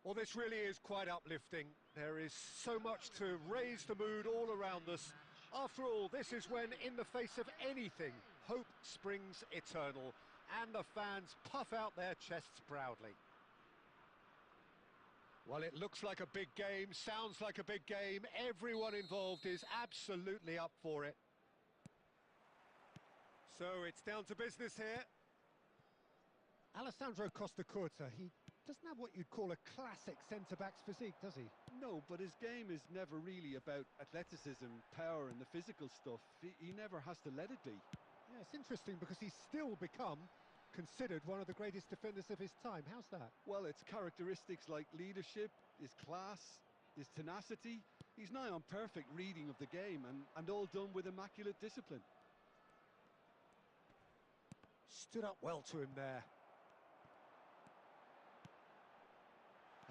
Well, this really is quite uplifting. There is so much to raise the mood all around us. After all, this is when, in the face of anything, hope springs eternal, and the fans puff out their chests proudly. Well, it looks like a big game, sounds like a big game. Everyone involved is absolutely up for it. So it's down to business here. Alessandro Costa, he doesn't have what you'd call a classic centre-back's physique, does he? No, but his game is never really about athleticism, power and the physical stuff. He never has to let it be. Yeah, it's interesting because he's still become considered one of the greatest defenders of his time. How's that? Well, it's characteristics like leadership, his class, his tenacity. He's nigh on perfect reading of the game and all done with immaculate discipline. Stood up well to him there.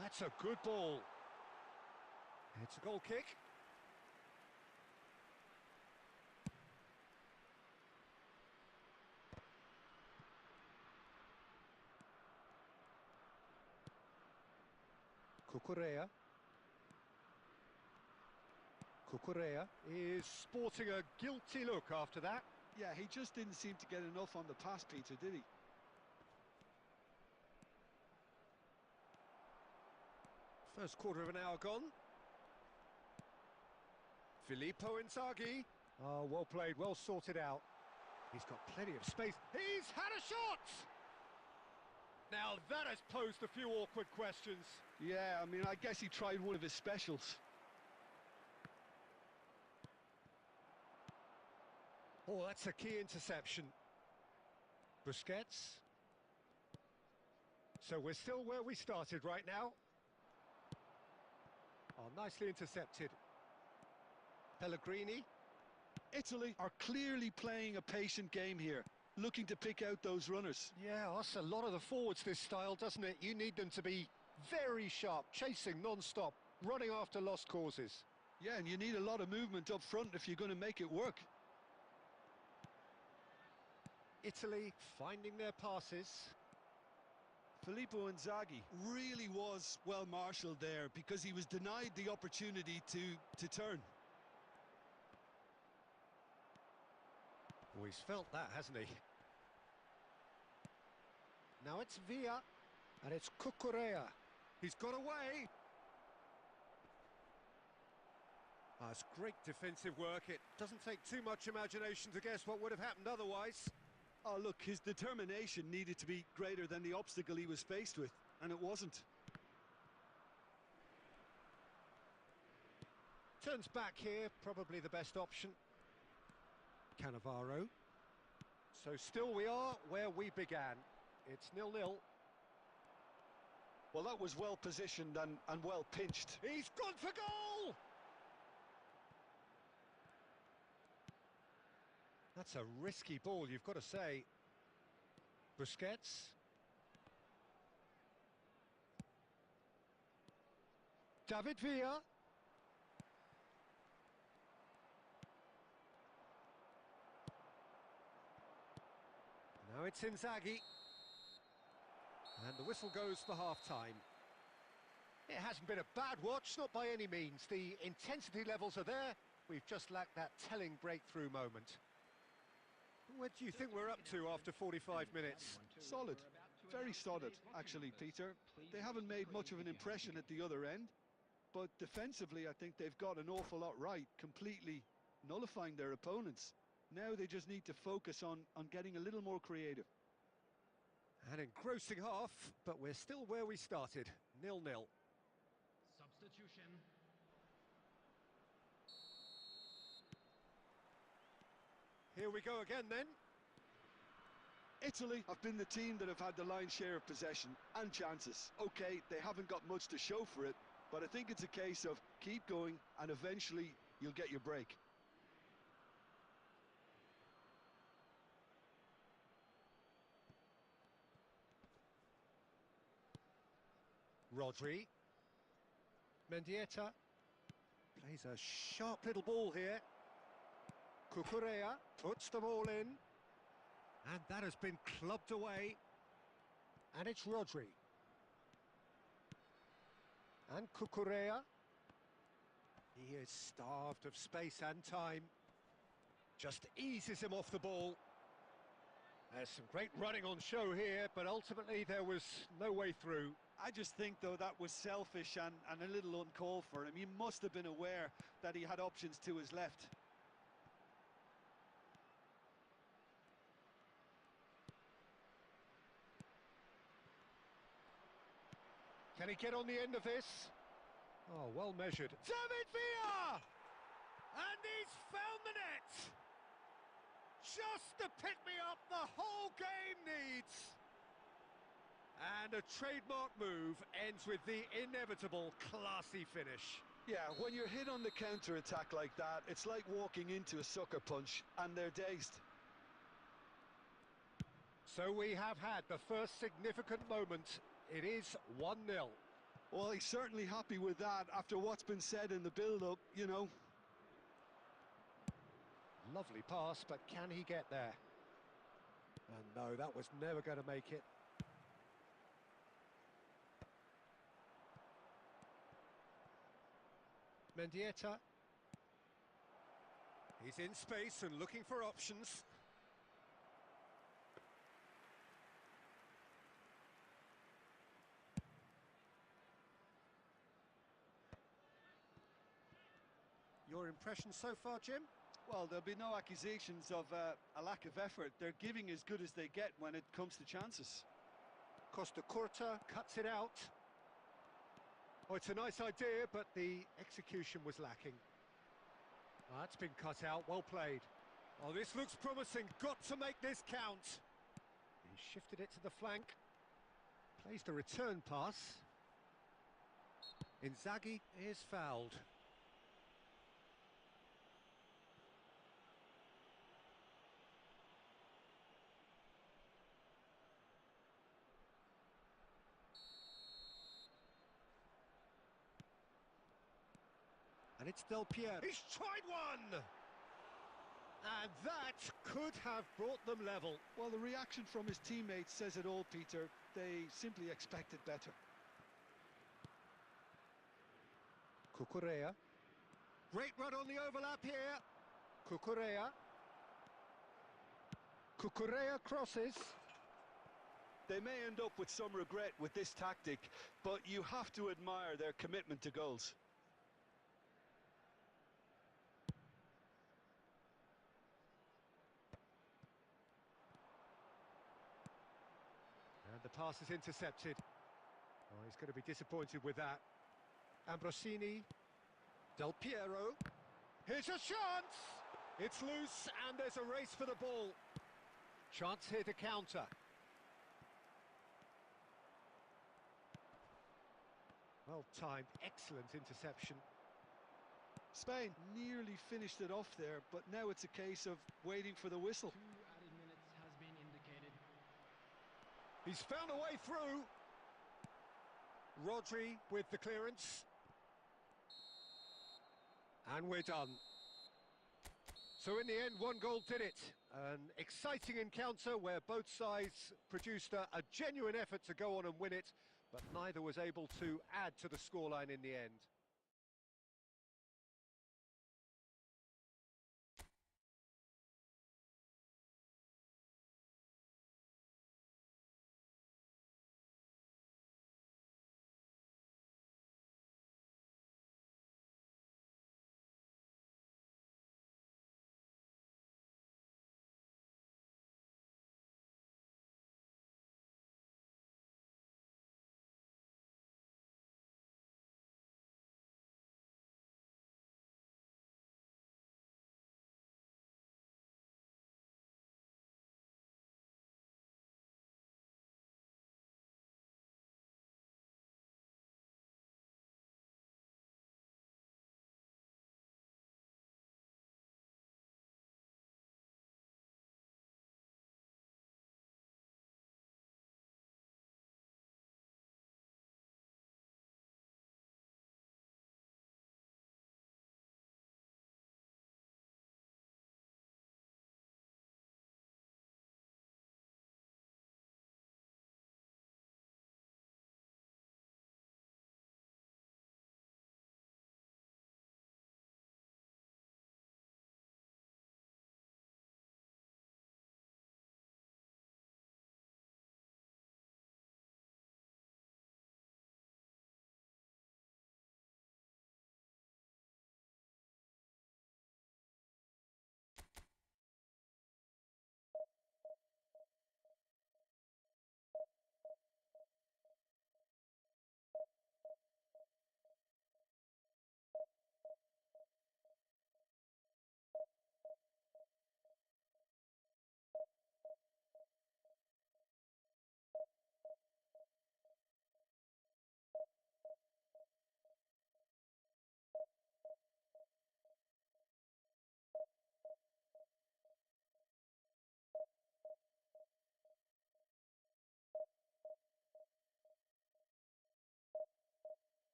That's a good ball. It's a goal kick. Cucurella is sporting a guilty look after that. Yeah, he just didn't seem to get enough on the pass, Peter, did he? First quarter of an hour gone. Filippo Inzaghi. Oh, well played, well sorted out. He's got plenty of space. He's had a shot! Now that has posed a few awkward questions. Yeah, I mean, I guess he tried one of his specials. Oh, that's a key interception. Busquets. So we're still where we started right now. Oh, nicely intercepted. Pellegrini. Italy are clearly playing a patient game here, looking to pick out those runners. Yeah, that's a lot of the forwards, this style, doesn't it? You need them to be very sharp, chasing non-stop, running after lost causes. Yeah, and you need a lot of movement up front if you're going to make it work. Italy finding their passes. Filippo Inzaghi really was well marshalled there because he was denied the opportunity to turn. Oh, he's felt that, hasn't he? Now it's Villa, and it's Cucurella. He's got away. That's great defensive work. It doesn't take too much imagination to guess what would have happened otherwise. Oh, look, his determination needed to be greater than the obstacle he was faced with, and it wasn't. Turns back here, probably the best option. Cannavaro. So still we are where we began. It's 0-0. Well, that was well positioned and well pinched. He's gone for goal! That's a risky ball, you've got to say. Busquets. David Villa. Now it's Inzaghi. And the whistle goes for half-time. It hasn't been a bad watch, not by any means. The intensity levels are there. We've just lacked that telling breakthrough moment. What do you think we're up to after 45 minutes? Solid. Very solid, actually, Peter. They haven't made much of an impression at the other end, but defensively I think they've got an awful lot right, completely nullifying their opponents. Now they just need to focus on getting a little more creative. An engrossing half, but we're still where we started, 0-0. Substitution. Here we go again then. Italy have been the team that have had the lion's share of possession and chances. Okay, they haven't got much to show for it, but I think it's a case of keep going and eventually you'll get your break. Rodri. Mendieta. Plays a sharp little ball here. Cucurella puts the ball in. And that has been clubbed away. And it's Rodri. And Cucurella. He is starved of space and time. Just eases him off the ball. There's some great running on show here, but ultimately there was no way through. I just think, though, that was selfish and a little uncalled for him. He must have been aware that he had options to his left. Can he get on the end of this? Oh, well measured. David Villa! And he's found the net! Just the pick-me-up the whole game needs! And a trademark move ends with the inevitable classy finish. Yeah, when you're hit on the counter-attack like that, it's like walking into a sucker punch, and they're dazed. So we have had the first significant moment. It is 1-0. Well, he's certainly happy with that after what's been said in the build-up, you know. Lovely pass, but can he get there? And no, that was never going to make it. Mendieta. He's in space and looking for options. Your impression so far, Jim? Well, there'll be no accusations of a lack of effort. They're giving as good as they get when it comes to chances. Costa Curta cuts it out. Oh, it's a nice idea, but the execution was lacking. Oh, that's been cut out, well played. Oh, this looks promising, got to make this count. He shifted it to the flank. Plays the return pass. Inzaghi is fouled. And it's Del Piero. He's tried one! And that could have brought them level. Well, the reaction from his teammates says it all, Peter. They simply expected better. Cucurella. Great run on the overlap here. Cucurella. Cucurella crosses. They may end up with some regret with this tactic, but you have to admire their commitment to goals. And the pass is intercepted. Oh, he's going to be disappointed with that. Ambrosini. Del Piero. Here's a chance! It's loose and there's a race for the ball. Chance here to counter. Well timed, excellent interception. Spain nearly finished it off there, but now it's a case of waiting for the whistle. 2 added minutes has been indicated. He's found a way through. Rodri with the clearance. And we're done. So in the end, one goal did it. An exciting encounter where both sides produced a genuine effort to go on and win it, but neither was able to add to the scoreline in the end.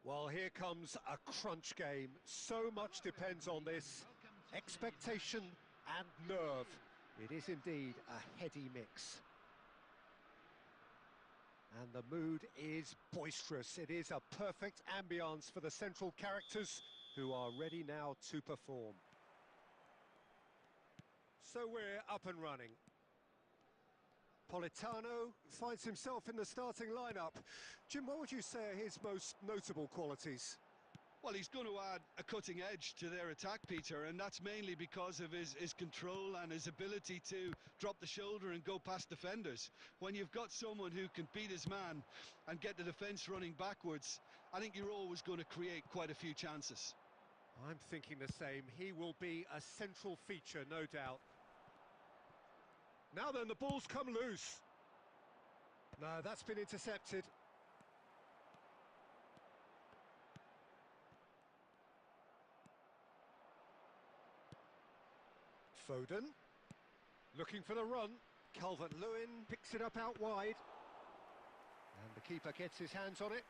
Well, here comes a crunch game. So much depends on this. Expectation and nerve. It is indeed a heady mix. And the mood is boisterous. It is a perfect ambience for the central characters who are ready now to perform. So we're up and running. Politano finds himself in the starting lineup. Jim, what would you say are his most notable qualities? Well, he's going to add a cutting edge to their attack, Peter, and that's mainly because of his control and his ability to drop the shoulder and go past defenders. When you've got someone who can beat his man and get the defence running backwards, I think you're always going to create quite a few chances. I'm thinking the same. He will be a central feature, no doubt. Now then, the ball's come loose. No, that's been intercepted. Foden, looking for the run. Calvert-Lewin picks it up out wide. And the keeper gets his hands on it.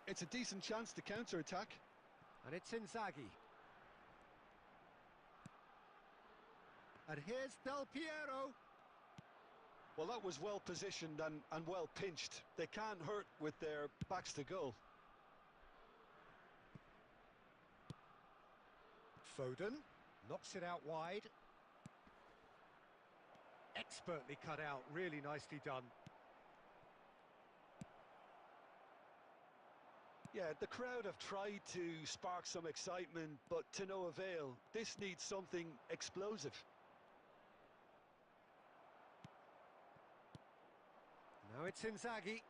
It's a decent chance to counter-attack. And it's Inzaghi. And here's Del Piero. Well, that was well positioned and well pinched. They can't hurt with their backs to goal. Foden knocks it out wide. Expertly cut out, really nicely done. Yeah, the crowd have tried to spark some excitement, but to no avail. This needs something explosive. Now it's Inzaghi.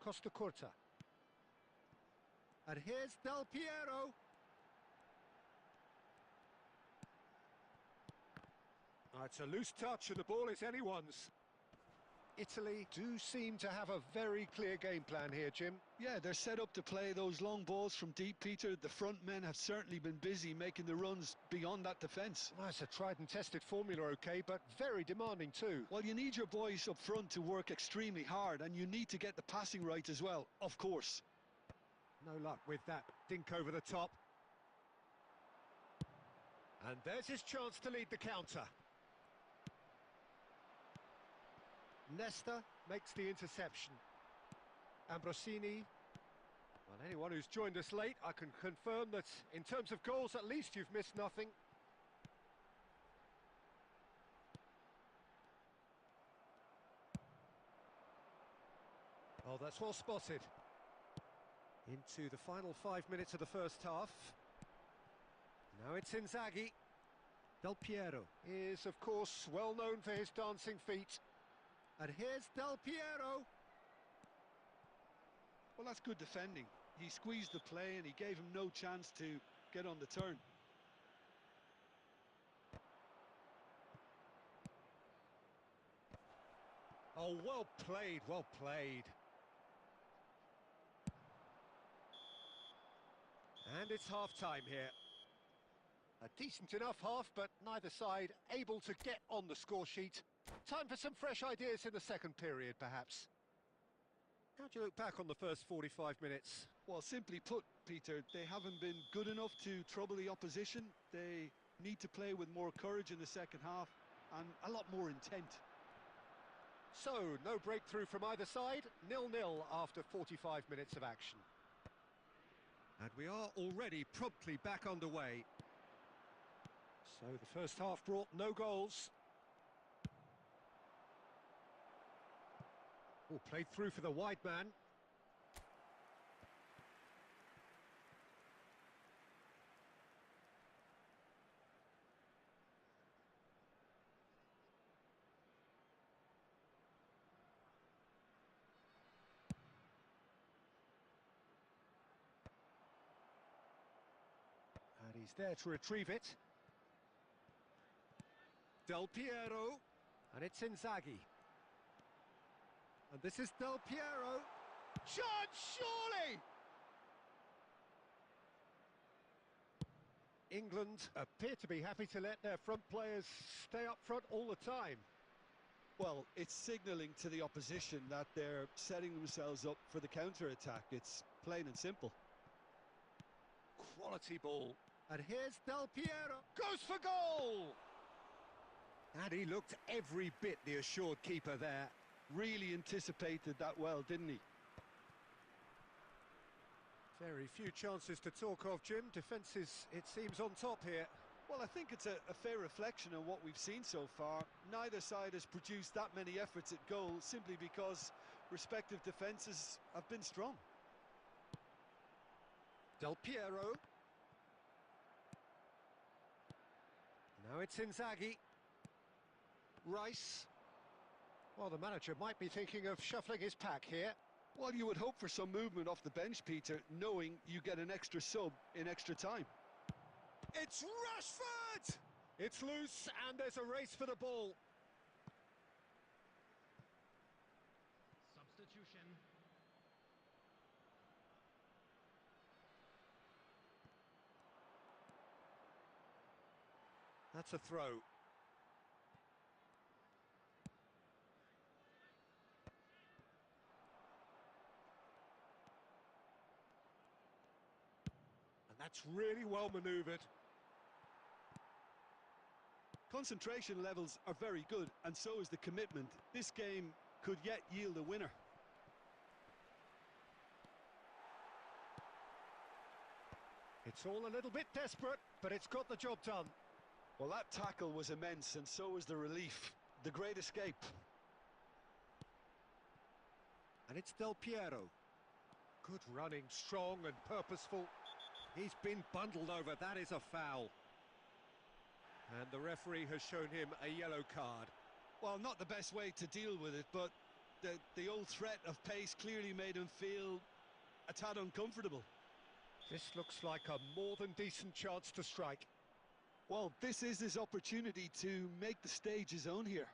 Costa Curta. And here's Del Piero. Oh, it's a loose touch and the ball is anyone's. Italy do seem to have a very clear game plan here, Jim. Yeah, they're set up to play those long balls from deep, Peter. The front men have certainly been busy making the runs beyond that defence. Well, it's a tried and tested formula, okay, but very demanding too. Well, you need your boys up front to work extremely hard, and you need to get the passing right as well, of course. No luck with that dink over the top. And there's his chance to lead the counter. Nesta makes the interception. Ambrosini. Well, anyone who's joined us late, I can confirm that in terms of goals, at least you've missed nothing. Oh, that's well spotted. Into the final 5 minutes of the first half. Now it's Inzaghi. Del Piero is, of course, well known for his dancing feet. And here's Del Piero. Well, that's good defending. He squeezed the play and he gave him no chance to get on the turn. Oh, well played, well played. And it's half-time here. A decent enough half, but neither side able to get on the score sheet. Time for some fresh ideas in the second period, perhaps. How do you look back on the first 45 minutes? Well, simply put, Peter, they haven't been good enough to trouble the opposition. They need to play with more courage in the second half and a lot more intent. So, no breakthrough from either side, 0-0 after 45 minutes of action. And we are already promptly back underway. So the first half brought no goals. Oh, played through for the wide man. And he's there to retrieve it. Del Piero. And it's Inzaghi. And this is Del Piero. Chance, surely! England appear to be happy to let their front players stay up front all the time. Well, it's signalling to the opposition that they're setting themselves up for the counter-attack. It's plain and simple. Quality ball. And here's Del Piero. Goes for goal! And he looked every bit the assured keeper there. Really anticipated that well, didn't he? Very few chances to talk of, Jim. Defence is, it seems, on top here. Well, I think it's a fair reflection of what we've seen so far. Neither side has produced that many efforts at goal simply because respective defences have been strong. Del Piero. Now it's Inzaghi. Rice. Well, the manager might be thinking of shuffling his pack here. Well, you would hope for some movement off the bench, Peter, knowing you get an extra sub in extra time. It's Rashford! It's loose and there's a race for the ball. Substitution. That's a throw. And that's really well manoeuvred. Concentration levels are very good, and so is the commitment. This game could yet yield a winner. It's all a little bit desperate, but it's got the job done. Well, that tackle was immense, and so was the relief. The great escape. And it's Del Piero. Good running, strong and purposeful. He's been bundled over, that is a foul. And the referee has shown him a yellow card. Well, not the best way to deal with it, but the old threat of pace clearly made him feel a tad uncomfortable. This looks like a more than decent chance to strike. Well, this is his opportunity to make the stage his own here.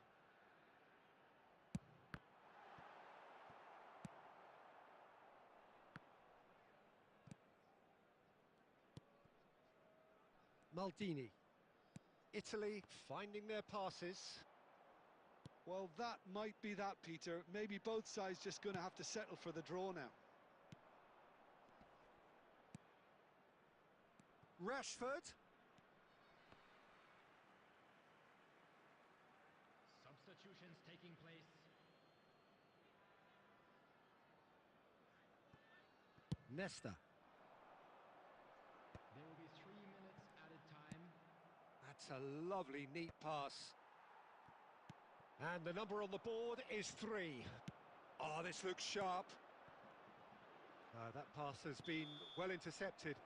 Maldini. Italy finding their passes. Well, that might be that, Peter. Maybe both sides just going to have to settle for the draw now. Rashford. Substitutions taking place. Nesta. There will be 3 minutes added time. That's a lovely, neat pass. And the number on the board is 3. Oh, this looks sharp. That pass has been well intercepted.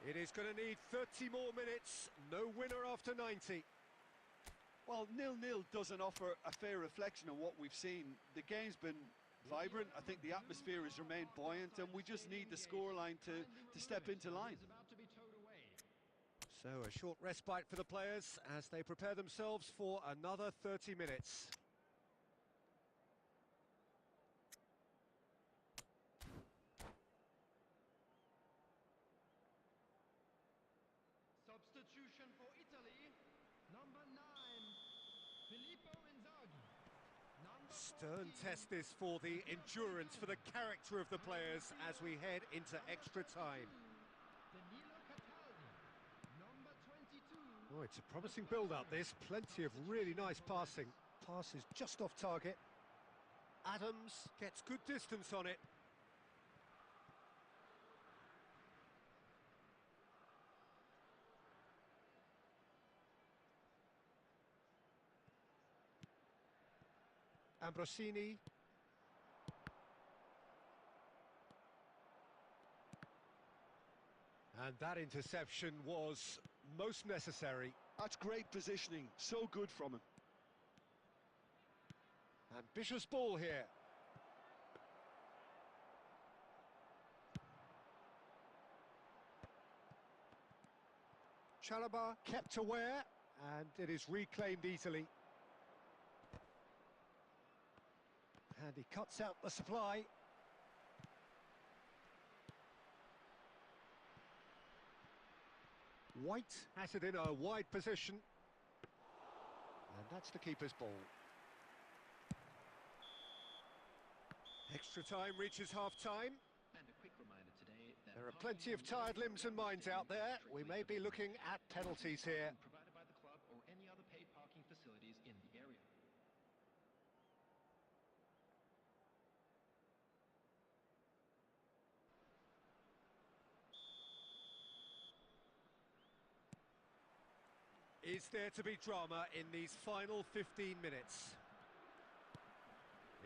It is going to need 30 more minutes. No winner after 90. Well, 0-0 doesn't offer a fair reflection of what we've seen. The game's been vibrant. I think the atmosphere has remained buoyant, and we just need the scoreline to step into line. Is about to be towed away. So a short respite for the players as they prepare themselves for another 30 minutes. Substitution for Italy. Number 9, Filippo Inzaghi. Number Stern 14, test this for the endurance, for the character of the players as we head into extra time. Danilo Cataldi. Number 22. Oh, it's a promising build-up, this. Plenty of really nice passing. Pass is just off target. Adams gets good distance on it. Ambrosini. And that interception was most necessary. That's great positioning. So good from him. Ambitious ball here. Chalobah kept aware, and it is reclaimed easily. And he cuts out the supply. White has it in a wide position. And that's the keeper's ball. Extra time reaches half-time. And a quick reminder today that There are plenty of tired limbs and minds out there. We may be looking at penalties here. provided by the club or any other paid parking facilities in the area. Is there to be drama in these final 15 minutes?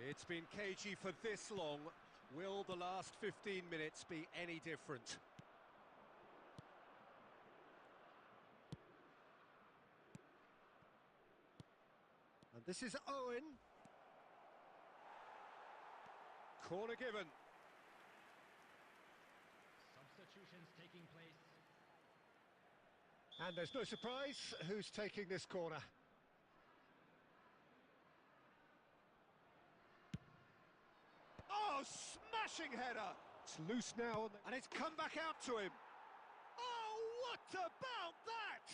It's been cagey for this long. Will the last 15 minutes be any different? And this is Owen. Corner given. Substitutions taking place. And there's no surprise who's taking this corner. Oh, smashing header! It's loose now, and it's come back out to him. Oh, what about that?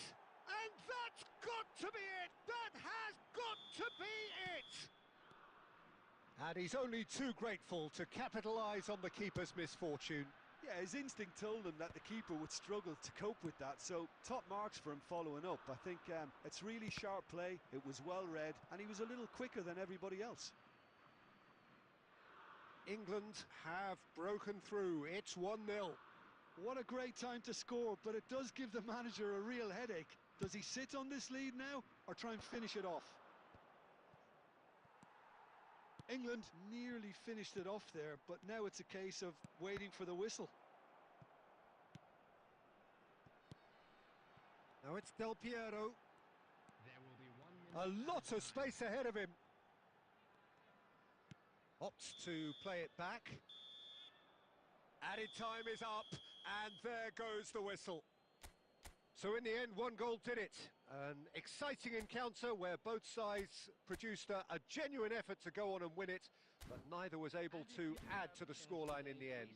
And that's got to be it! That has got to be it! And he's only too grateful to capitalise on the keeper's misfortune. Yeah, his instinct told him that the keeper would struggle to cope with that, so top marks for him following up. I think it's really sharp play, it was well read, and he was a little quicker than everybody else. England have broken through. It's 1-0. What a great time to score, but it does give the manager a real headache. Does he sit on this lead now, or try and finish it off? England nearly finished it off there, but now it's a case of waiting for the whistle. Now it's Del Piero. There will be 1 minute. A lot of space ahead of him. Opts to play it back. Added time is up, and there goes the whistle. So in the end, 1 goal did it. An exciting encounter where both sides produced a genuine effort to go on and win it, but neither was able to add to the scoreline in the end.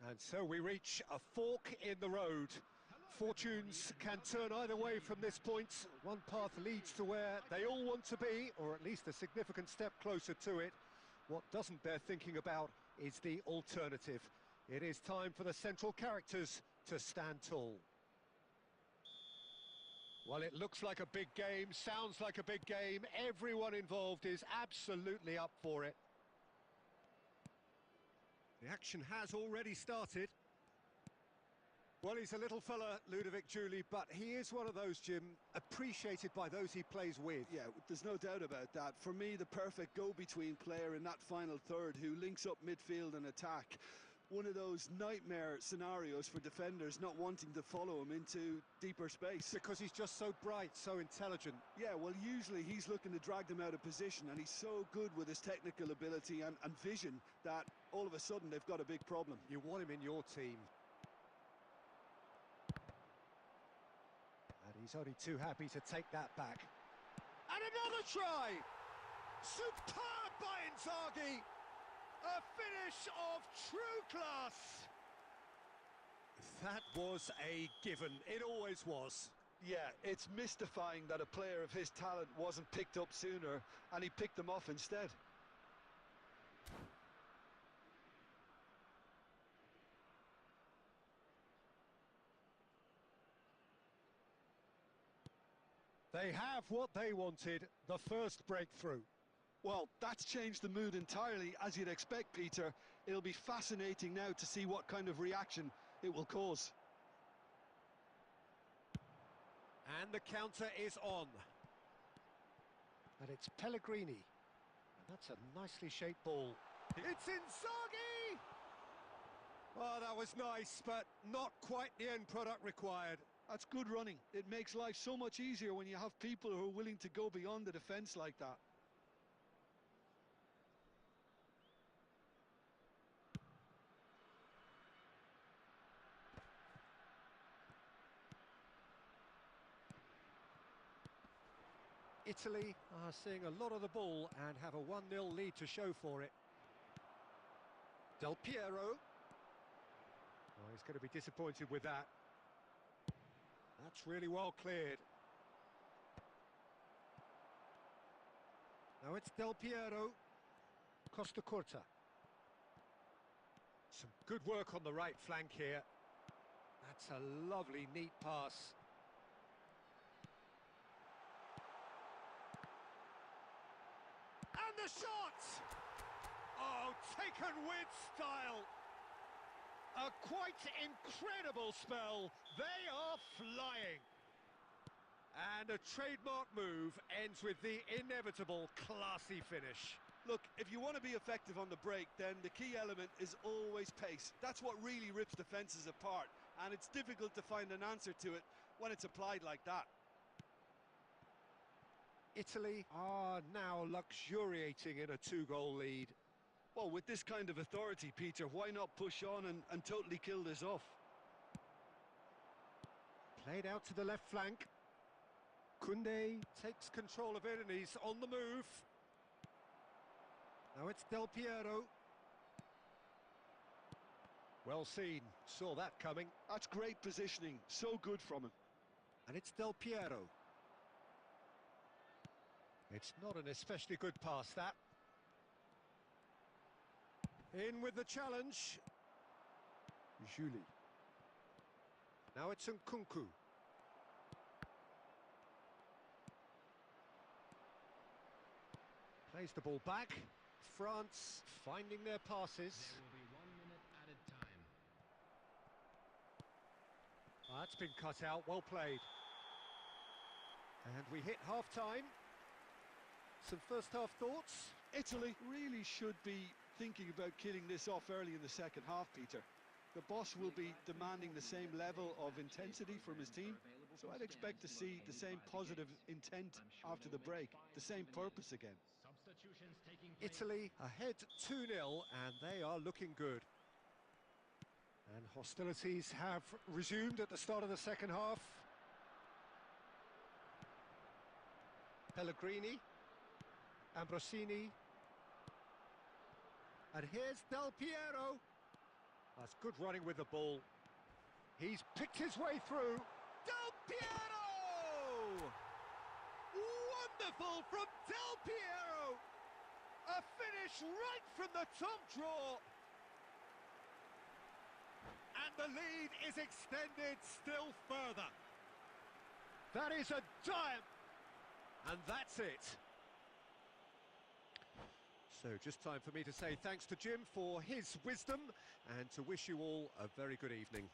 And so we reach a fork in the road. Fortunes can turn either way from this point. One path leads to where they all want to be, or at least a significant step closer to it. What doesn't bear thinking about is the alternative. It is time for the central characters to stand tall. Well, it looks like a big game, sounds like a big game. Everyone involved is absolutely up for it. The action has already started. Well, he's a little fella, Ludovic Julie, but he is one of those, Jim, appreciated by those he plays with. Yeah, there's no doubt about that. For me, the perfect go-between player in that final third who links up midfield and attack. One of those nightmare scenarios for defenders not wanting to follow him into deeper space. Because he's just so bright, so intelligent. Yeah, well, usually he's looking to drag them out of position, and he's so good with his technical ability and vision that all of a sudden they've got a big problem. You want him in your team. And he's only too happy to take that back. And another try! Superb by Inzaghi! A finish of true class! That was a given. It always was. Yeah, it's mystifying that a player of his talent wasn't picked up sooner, and he picked them off instead. They have what they wanted, the first breakthrough. Well, that's changed the mood entirely, as you'd expect, Peter. It'll be fascinating now to see what kind of reaction it will cause. And the counter is on. And it's Pellegrini. And that's a nicely shaped ball. It's Inzaghi! Oh, that was nice, but not quite the end product required. That's good running. It makes life so much easier when you have people who are willing to go beyond the defence like that. Italy are seeing a lot of the ball and have a 1-0 lead to show for it. Del Piero. Oh, he's going to be disappointed with that. That's really well cleared. Now it's Del Piero. Costa Curta. Some good work on the right flank here. That's a lovely, neat pass. And the shot! Oh, taken with style. A quite incredible spell. They are flying. And a trademark move ends with the inevitable classy finish. Look, if you want to be effective on the break, then the key element is always pace. That's what really rips defences apart, and it's difficult to find an answer to it when it's applied like that. Italy are now luxuriating in a 2-goal lead. Well, with this kind of authority, Peter, why not push on and totally kill this off? Played out to the left flank. Koundé takes control of it and he's on the move. Now it's Del Piero. Well seen, saw that coming. That's great positioning, so good from him. And it's Del Piero. It's not an especially good pass, that. In with the challenge. Julie. Now it's Nkunku. Plays the ball back. France finding their passes. There will be 1 minute added time. Oh, that's been cut out, well played. And we hit half-time. Some first-half thoughts? Italy really should be thinking about killing this off early in the second half, Peter. The boss will be demanding the same level of intensity from his team, so I'd expect to see the same positive intent after the break, the same purpose again. Substitutions taking place. Italy ahead 2-0 and they are looking good. And hostilities have resumed at the start of the second half. Pellegrini, Ambrosini, and here's Del Piero. That's good running with the ball. He's picked his way through. Del Piero! Wonderful from Del Piero! A finish right from the top draw. And the lead is extended still further. That is a dime. And that's it. So just time for me to say thanks to Jim for his wisdom and to wish you all a very good evening.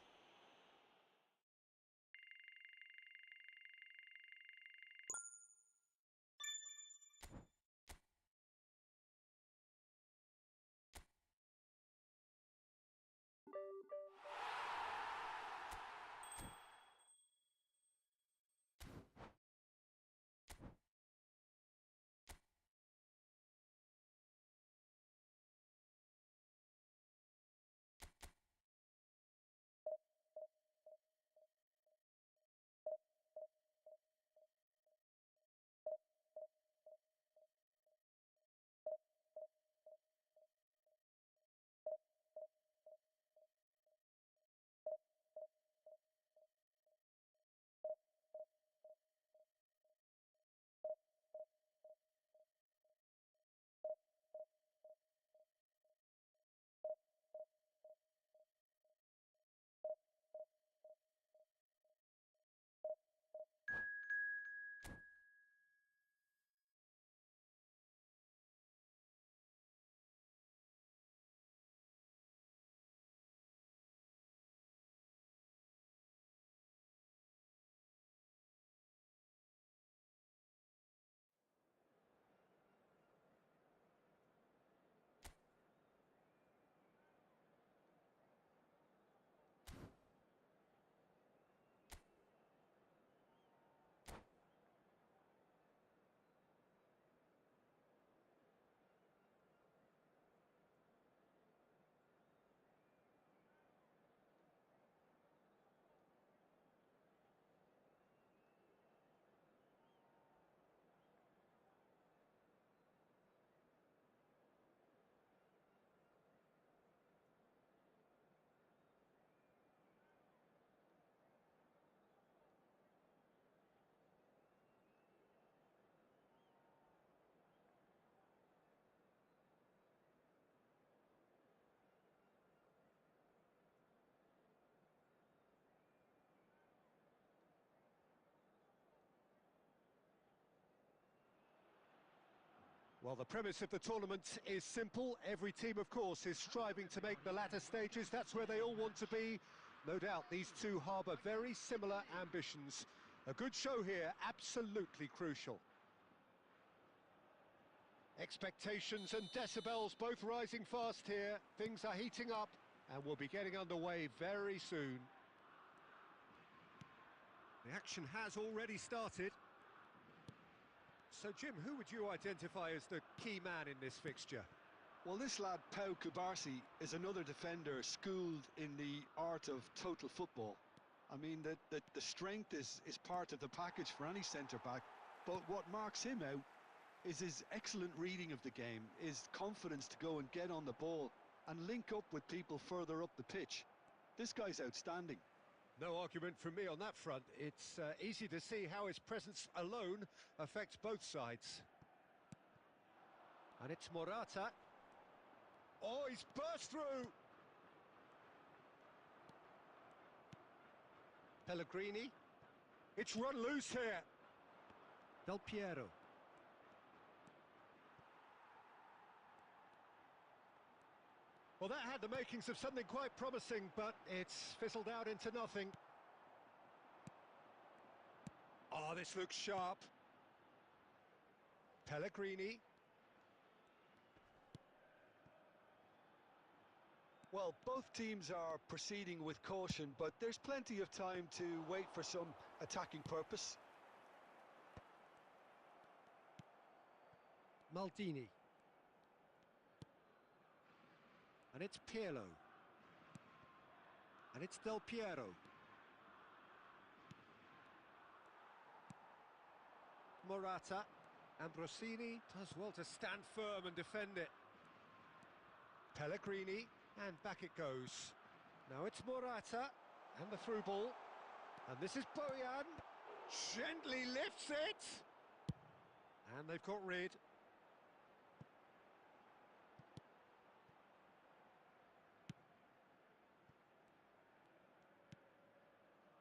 Well, the premise of the tournament is simple. Every team, of course, is striving to make the latter stages. That's where they all want to be. No doubt these two harbour very similar ambitions. A good show here, absolutely crucial. Expectations and decibels both rising fast here. Things are heating up and we'll be getting underway very soon. The action has already started. So, Jim, who would you identify as the key man in this fixture? Well, this lad, Pau Kubarsi, is another defender schooled in the art of total football. I mean, the strength is part of the package for any centre-back, but what marks him out is his excellent reading of the game, his confidence to go and get on the ball and link up with people further up the pitch. This guy's outstanding. No argument from me on that front. It's easy to see how his presence alone affects both sides. And it's Morata. Oh, he's burst through! Pellegrini. It's run loose here. Del Piero. Well, that had the makings of something quite promising, but it's fizzled out into nothing. Oh, this looks sharp. Pellegrini. Well, both teams are proceeding with caution, but there's plenty of time to wait for some attacking purpose. Maldini. And it's Pirlo. And it's Del Piero. Morata. Ambrosini does well to stand firm and defend it. Pellegrini. And back it goes. Now it's Morata, and the through ball. And this is Bojan. Gently lifts it. And they've got rid.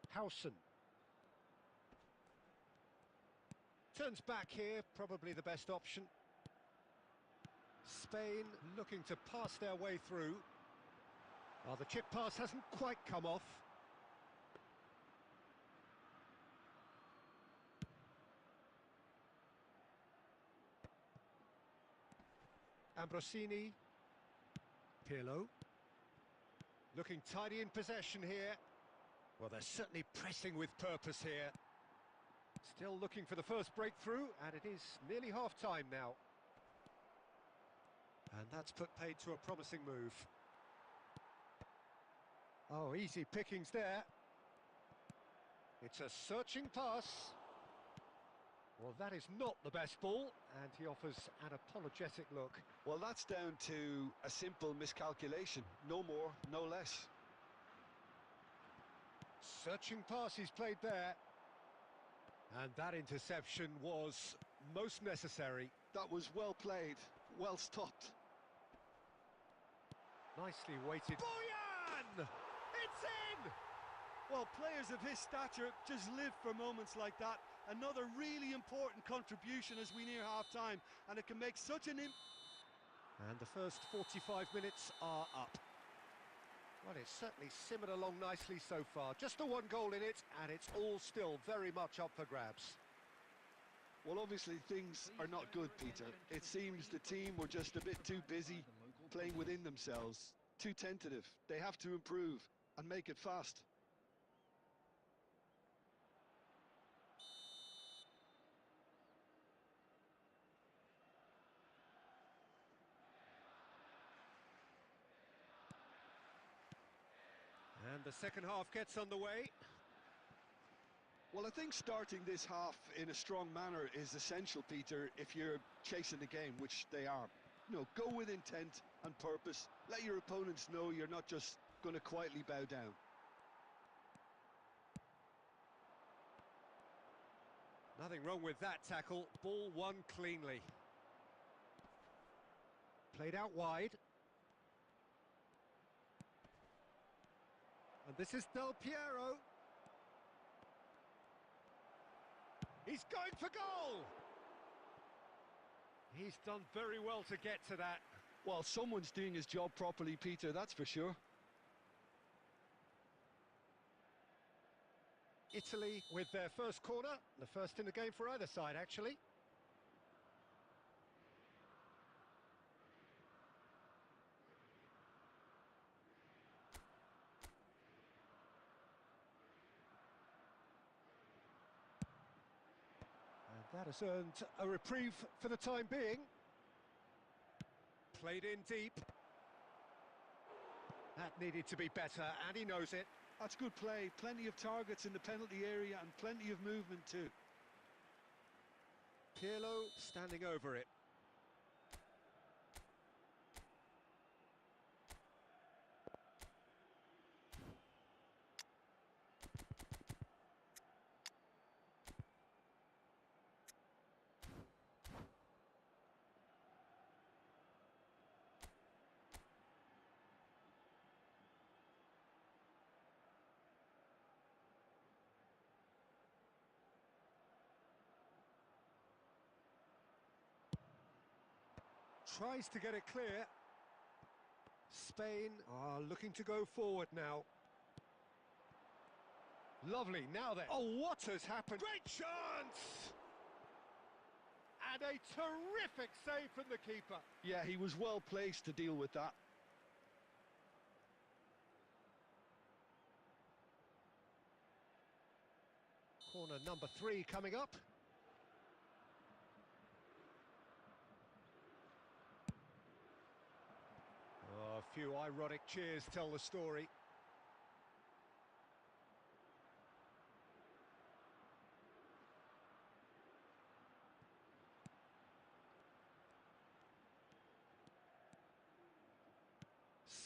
Howson. Turns back here, probably the best option. Spain looking to pass their way through. Oh, the chip pass hasn't quite come off. Ambrosini. Pirlo. Looking tidy in possession here. Well, they're certainly pressing with purpose here. Still looking for the first breakthrough, and it is nearly half-time now. And that's put paid to a promising move. Oh, easy pickings there. It's a searching pass. Well, that is not the best ball, and he offers an apologetic look. Well, that's down to a simple miscalculation. No more, no less. Searching pass he's played there. And that interception was most necessary. That was well played, well stopped. Nicely weighted. Bojan! It's in! Well, players of his stature just live for moments like that. Another really important contribution as we near half-time, and it can make such an impact. And the first 45 minutes are up. Well, it's certainly simmered along nicely so far. Just the one goal in it, and it's all still very much up for grabs. Well, obviously things are not good, Peter. It seems the team were just a bit too busy playing within themselves, too tentative. They have to improve and make it fast. And the second half gets underway. Well, I think starting this half in a strong manner is essential, Peter, if you're chasing the game, which they are. You know, go with intent and purpose. Let your opponents know you're not just going to quietly bow down. Nothing wrong with that tackle. Ball won cleanly. Played out wide. And this is Del Piero. He's going for goal! He's done very well to get to that. Well, someone's doing his job properly, Peter, that's for sure. Italy with their first corner, the first in the game for either side, actually. And that has earned a reprieve for the time being. Played in deep. That needed to be better, and he knows it. That's good play. Plenty of targets in the penalty area and plenty of movement too. Pirlo standing over it. Tries to get it clear. Spain are looking to go forward now. Lovely, now then. Oh, what has happened? Great chance! And a terrific save from the keeper. Yeah, he was well placed to deal with that. Corner number 3 coming up. Oh, a few ironic cheers tell the story.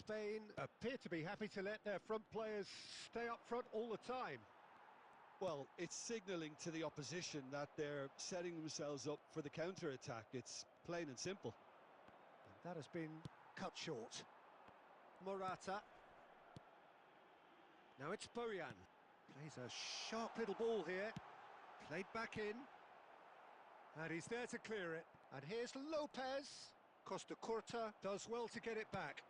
Spain appear to be happy to let their front players stay up front all the time. Well, it's signalling to the opposition that they're setting themselves up for the counter-attack. It's plain and simple. And that has been cut short. Morata. Now it's Bojan. Plays a sharp little ball here. Played back in. And he's there to clear it. And here's Lopez. Costa Curta does well to get it back.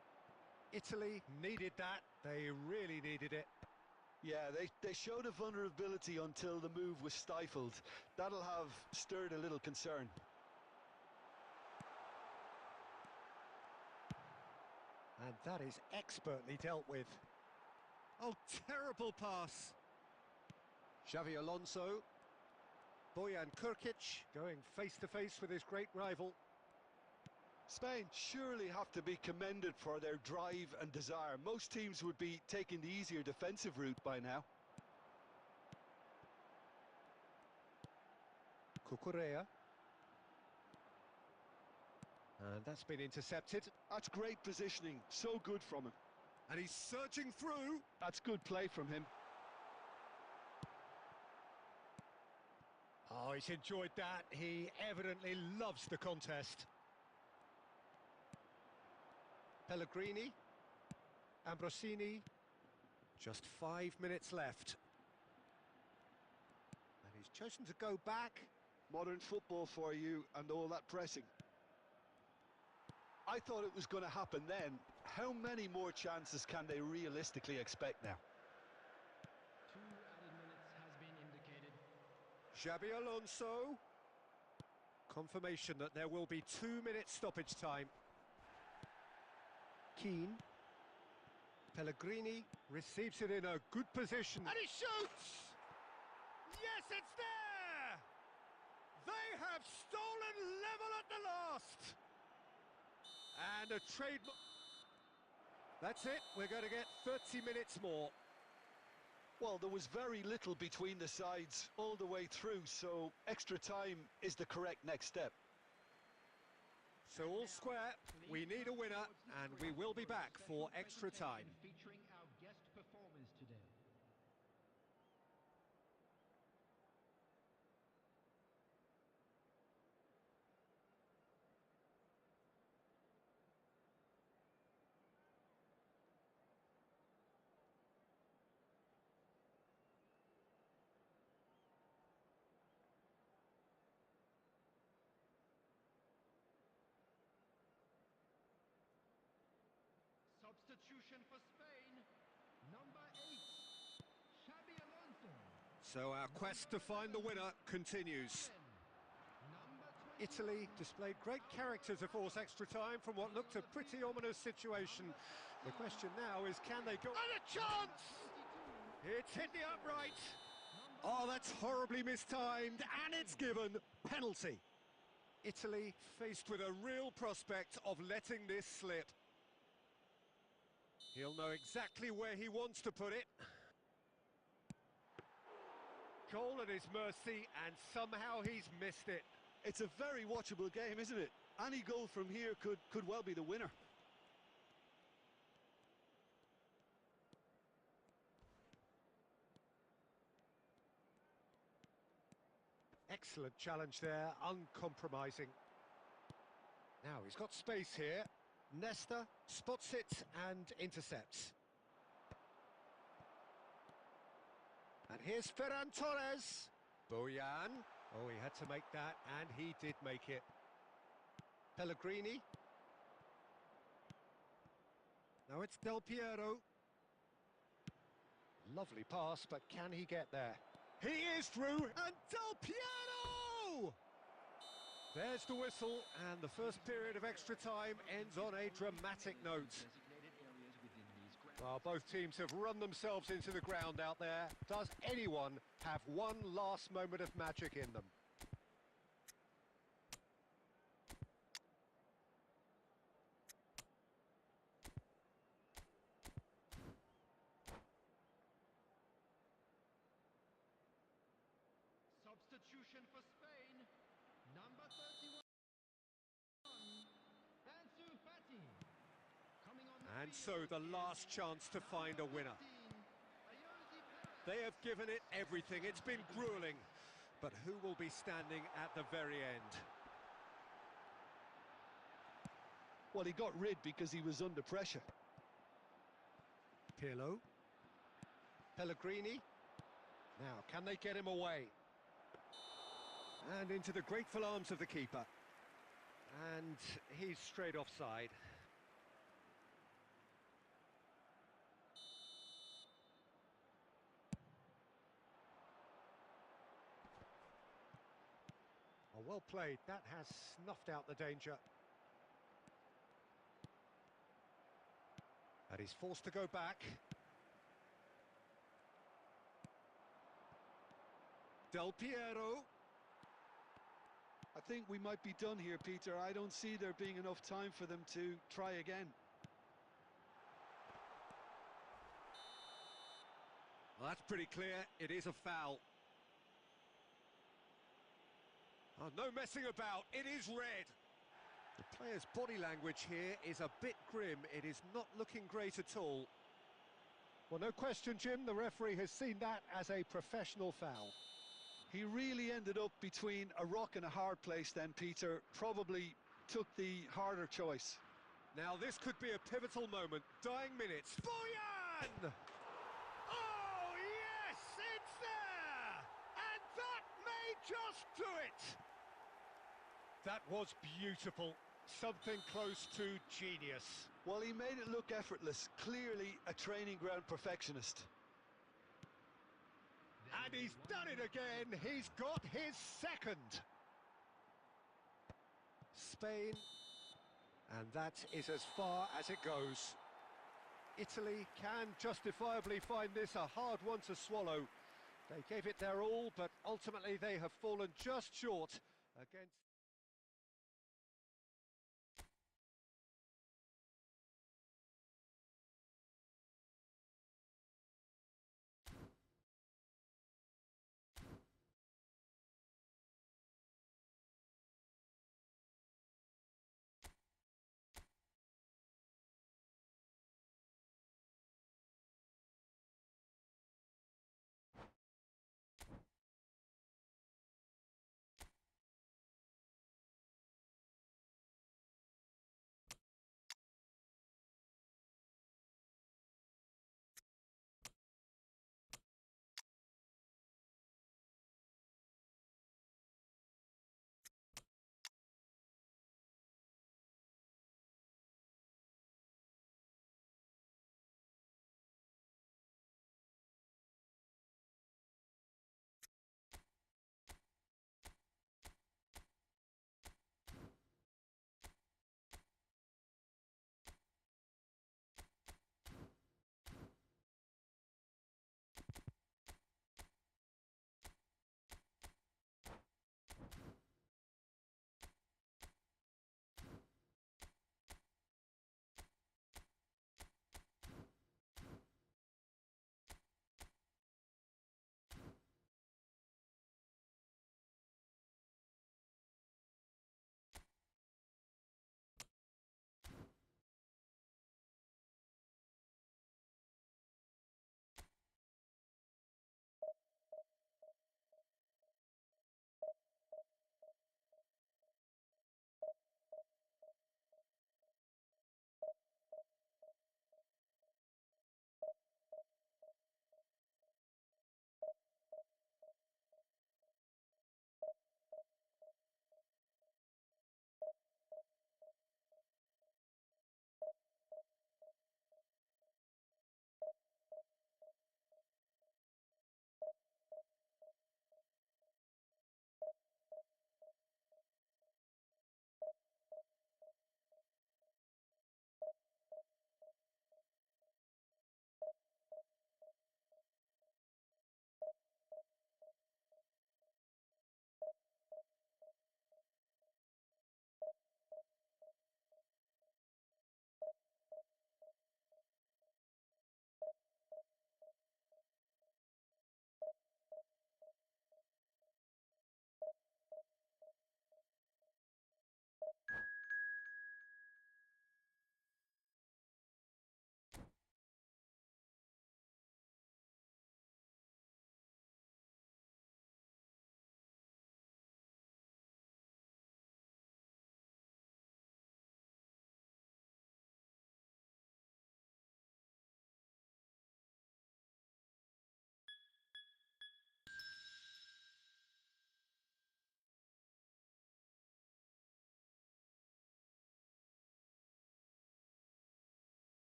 Italy needed that. They really needed it. Yeah, they showed a vulnerability until the move was stifled. That'll have stirred a little concern. And that is expertly dealt with. Oh, terrible pass. Xavi Alonso. Bojan Krkić going face-to-face with his great rival. Spain surely have to be commended for their drive and desire. Most teams would be taking the easier defensive route by now. Cucurella. And that's been intercepted. That's great positioning, so good from him. And he's surging through. That's good play from him. Oh, he's enjoyed that. He evidently loves the contest. Pellegrini. Ambrosini. Just 5 minutes left. And he's chosen to go back. Modern football for you and all that pressing. I thought it was going to happen then. How many more chances can they realistically expect now? 2 added minutes has been indicated. Xabi Alonso. Confirmation that there will be 2 minutes stoppage time. Keane. Pellegrini receives it in a good position. And he shoots! Yes, it's there! They have stolen level at the last! And a trade... That's it, we're going to get 30 minutes more. Well, there was very little between the sides all the way through, so extra time is the correct next step. So all square, we need a winner, and we will be back for extra time. Featuring our guest performers today. Substitution for Spain, number 8, Xabi Alonso. So our quest to find the winner continues. Number 20. Italy displayed great character to force extra time from what looked a pretty ominous situation. The question now is, can they go... And a chance! It's hit the upright. Oh, that's horribly mistimed, and it's given penalty. Italy faced with a real prospect of letting this slip. He'll know exactly where he wants to put it. Goal at his mercy, and somehow he's missed it. It's a very watchable game, isn't it? Any goal from here could well be the winner. Excellent challenge there, uncompromising. Now he's got space here. Nesta spots it and intercepts. And here's Ferran Torres. Bojan. Oh, he had to make that, and he did make it. Pellegrini. Now it's Del Piero. Lovely pass, but can he get there? He is through, and Del Piero! There's the whistle, and the first period of extra time ends on a dramatic note. Well, both teams have run themselves into the ground out there. Does anyone have one last moment of magic in them? Substitution for Spain, number 31, Ansu Fati. Coming on And so the last chance to find a winner. They have given it everything. It's been grueling. But who will be standing at the very end? Well, he got rid because he was under pressure. Pirlo. Pellegrini. Now, can they get him away? And into the grateful arms of the keeper. And he's straight offside. Oh, well played. That has snuffed out the danger. And he's forced to go back. Del Piero. I think we might be done here, Peter. I don't see there being enough time for them to try again. Well, that's pretty clear. It is a foul. Oh, no messing about. It is red. The player's body language here is a bit grim. It is not looking great at all. Well, no question, Jim, the referee has seen that as a professional foul. He really ended up between a rock and a hard place then, Peter. Probably took the harder choice. Now this could be a pivotal moment. Dying minutes. Boyan! Oh, yes! It's there! And that may just do it! That was beautiful. Something close to genius. Well, he made it look effortless. Clearly a training ground perfectionist. And he's done it again. He's got his second. Spain. And that is as far as it goes. Italy can justifiably find this a hard one to swallow. They gave it their all, but ultimately they have fallen just short against...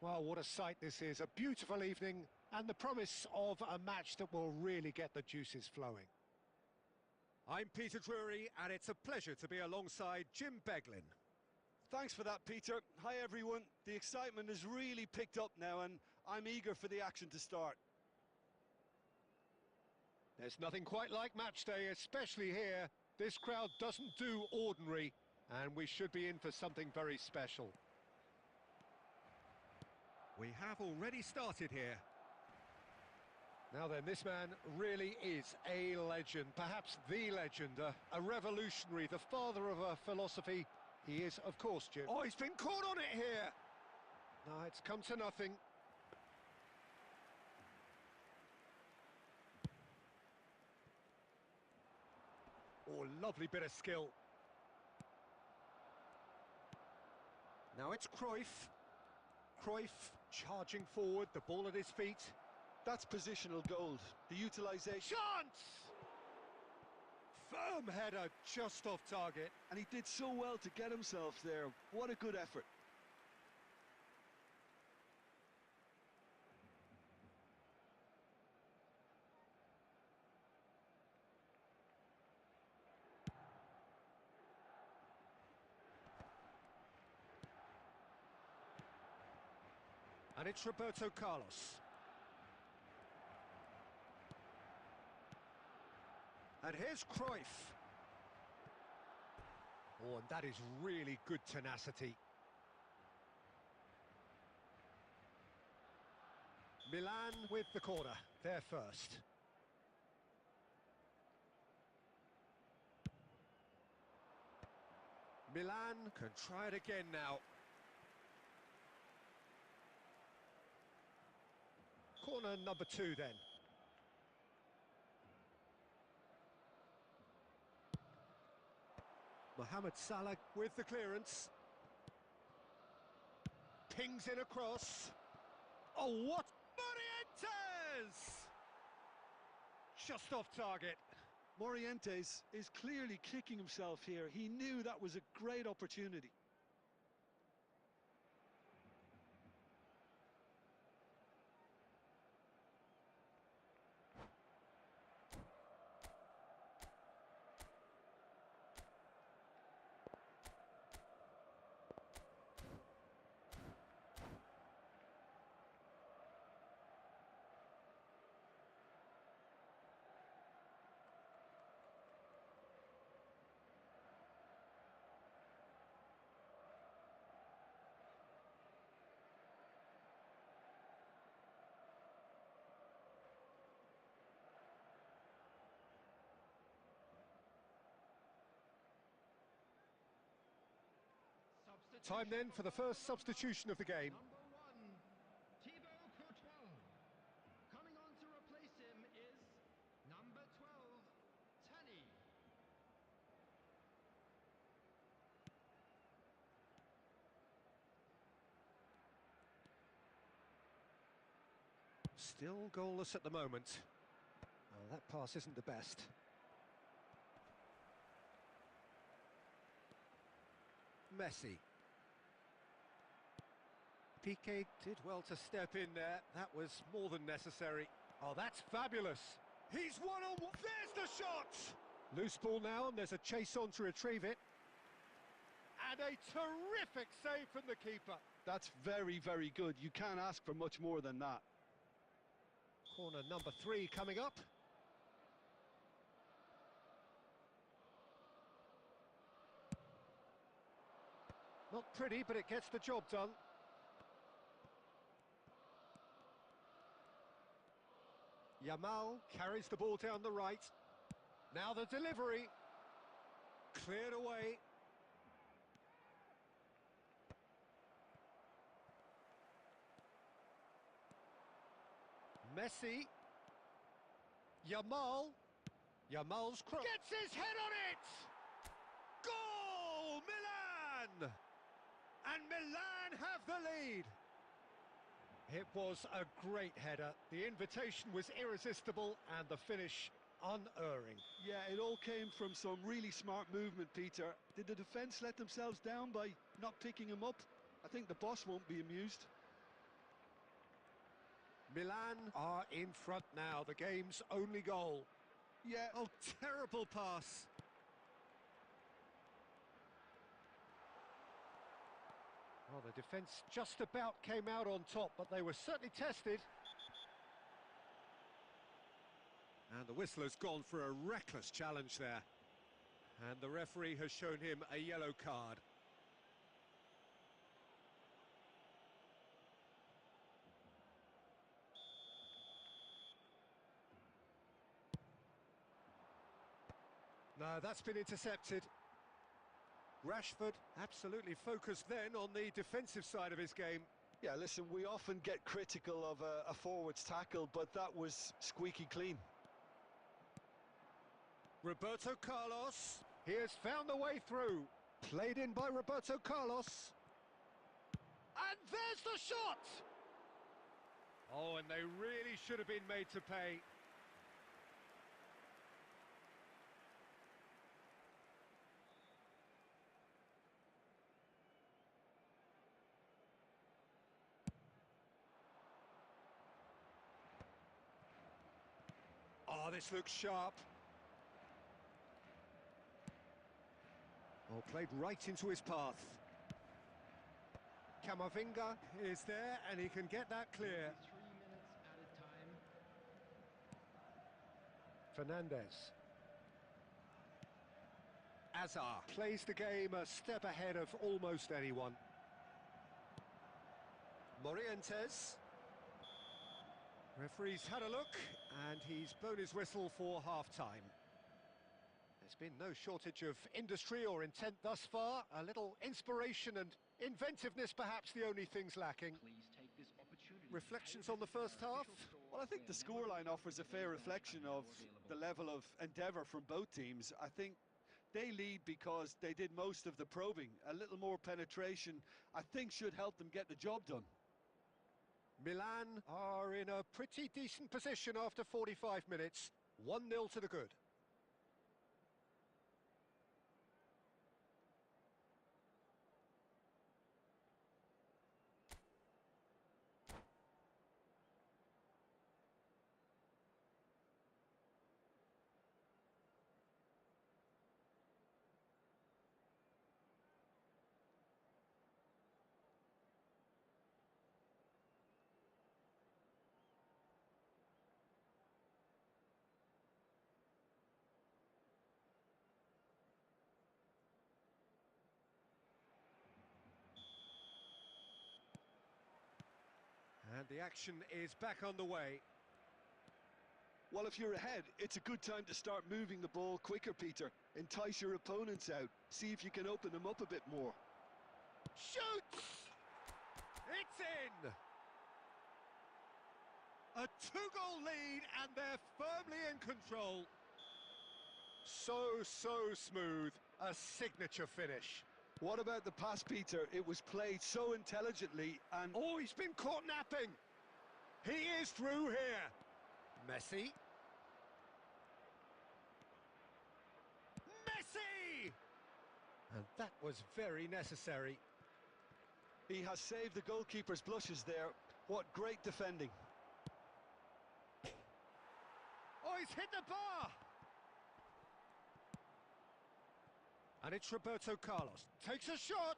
Well, what a sight this is. A beautiful evening and the promise of a match that will really get the juices flowing. I'm Peter Drury, and it's a pleasure to be alongside Jim Beglin. Thanks for that, Peter. Hi, everyone. The excitement has really picked up now, and I'm eager for the action to start. There's nothing quite like match day, especially here. This crowd doesn't do ordinary, and we should be in for something very special. We have already started here. Now then, this man really is a legend, perhaps the legend, a revolutionary, the father of a philosophy. He is, of course, Jim. Oh, he's been caught on it here! No, it's come to nothing. Oh, lovely bit of skill. Now it's Cruyff. Cruyff charging forward, the ball at his feet. That's positional gold. The utilisation... Chance! Firm header, just off target. And he did so well to get himself there. What a good effort. And it's Roberto Carlos. And here's Cruyff. Oh, and that is really good tenacity. Milan with the corner. They're first. Milan can try it again now. Corner number 2 then. Mohamed Salah with the clearance. Pings in across. Oh, what? Morientes! Just off target. Morientes is clearly kicking himself here. He knew that was a great opportunity. Time then for the first substitution of the game. Number 1, Thibaut Courtois. Coming on to replace him is number 12, Tani. Still goalless at the moment. Oh, that pass isn't the best. Messi. Piqué did well to step in there. That was more than necessary. Oh, that's fabulous. He's one-on-one. There's the shot! Loose ball now, and there's a chase on to retrieve it. And a terrific save from the keeper. That's very, very good. You can't ask for much more than that. Corner number 3 coming up. Not pretty, but it gets the job done. Yamal carries the ball down the right. Now the delivery. Cleared away. Messi. Yamal. Yamal's cross. Gets his head on it! Goal! Milan! And Milan have the lead. It was a great header. The invitation was irresistible and the finish unerring. Yeah, it all came from some really smart movement, Peter. Did the defence let themselves down by not picking him up? I think the boss won't be amused. Milan are in front now, the game's only goal. Yeah, Oh, terrible pass. Well, the defence just about came out on top, but they were certainly tested. And the whistler's gone for a reckless challenge there. And the referee has shown him a yellow card. No, that's been intercepted. Rashford absolutely focused then on the defensive side of his game. yeah, listen, we often get critical of a forward's tackle, but that was squeaky clean. Roberto Carlos, he has found the way through. Played in by Roberto Carlos. And there's the shot! Oh, and they really should have been made to pay. Oh, this looks sharp. Oh, played right into his path. Camavinga is there, and he can get that clear. 3 minutes added time. Fernandez. Azar plays the game a step ahead of almost anyone. Morientes. Referee's had a look, and he's blown his whistle for half-time. There's been no shortage of industry or intent thus far. A little inspiration and inventiveness, perhaps the only things lacking. Please take this opportunity. Reflections on the first half? Well, I think the scoreline offers a fair reflection of the level of endeavour from both teams. I think they lead because they did most of the probing. A little more penetration, I think, should help them get the job done. Milan are in a pretty decent position after 45 minutes. 1-0 to the good. And the action is back on the way. Well, if you're ahead, it's a good time to start moving the ball quicker, Peter. Entice your opponents out. See if you can open them up a bit more. Shoots! It's in! A 2-goal lead, and they're firmly in control. So smooth. A signature finish. What about the pass, Peter? It was played so intelligently and... Oh, he's been caught napping. He is through here. Messi. Messi! And that was very necessary. He has saved the goalkeeper's blushes there. What great defending. Oh, he's hit the bar! And it's Roberto Carlos. Takes a shot!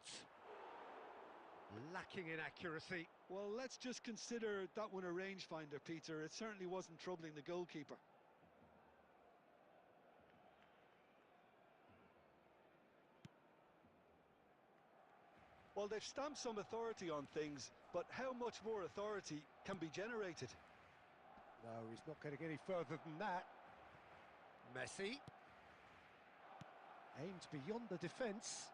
Lacking in accuracy. Well, let's just consider that one a rangefinder, Peter. It certainly wasn't troubling the goalkeeper. Well, they've stamped some authority on things, but how much more authority can be generated? No, he's not getting any further than that. Messi. Aimed beyond the defence.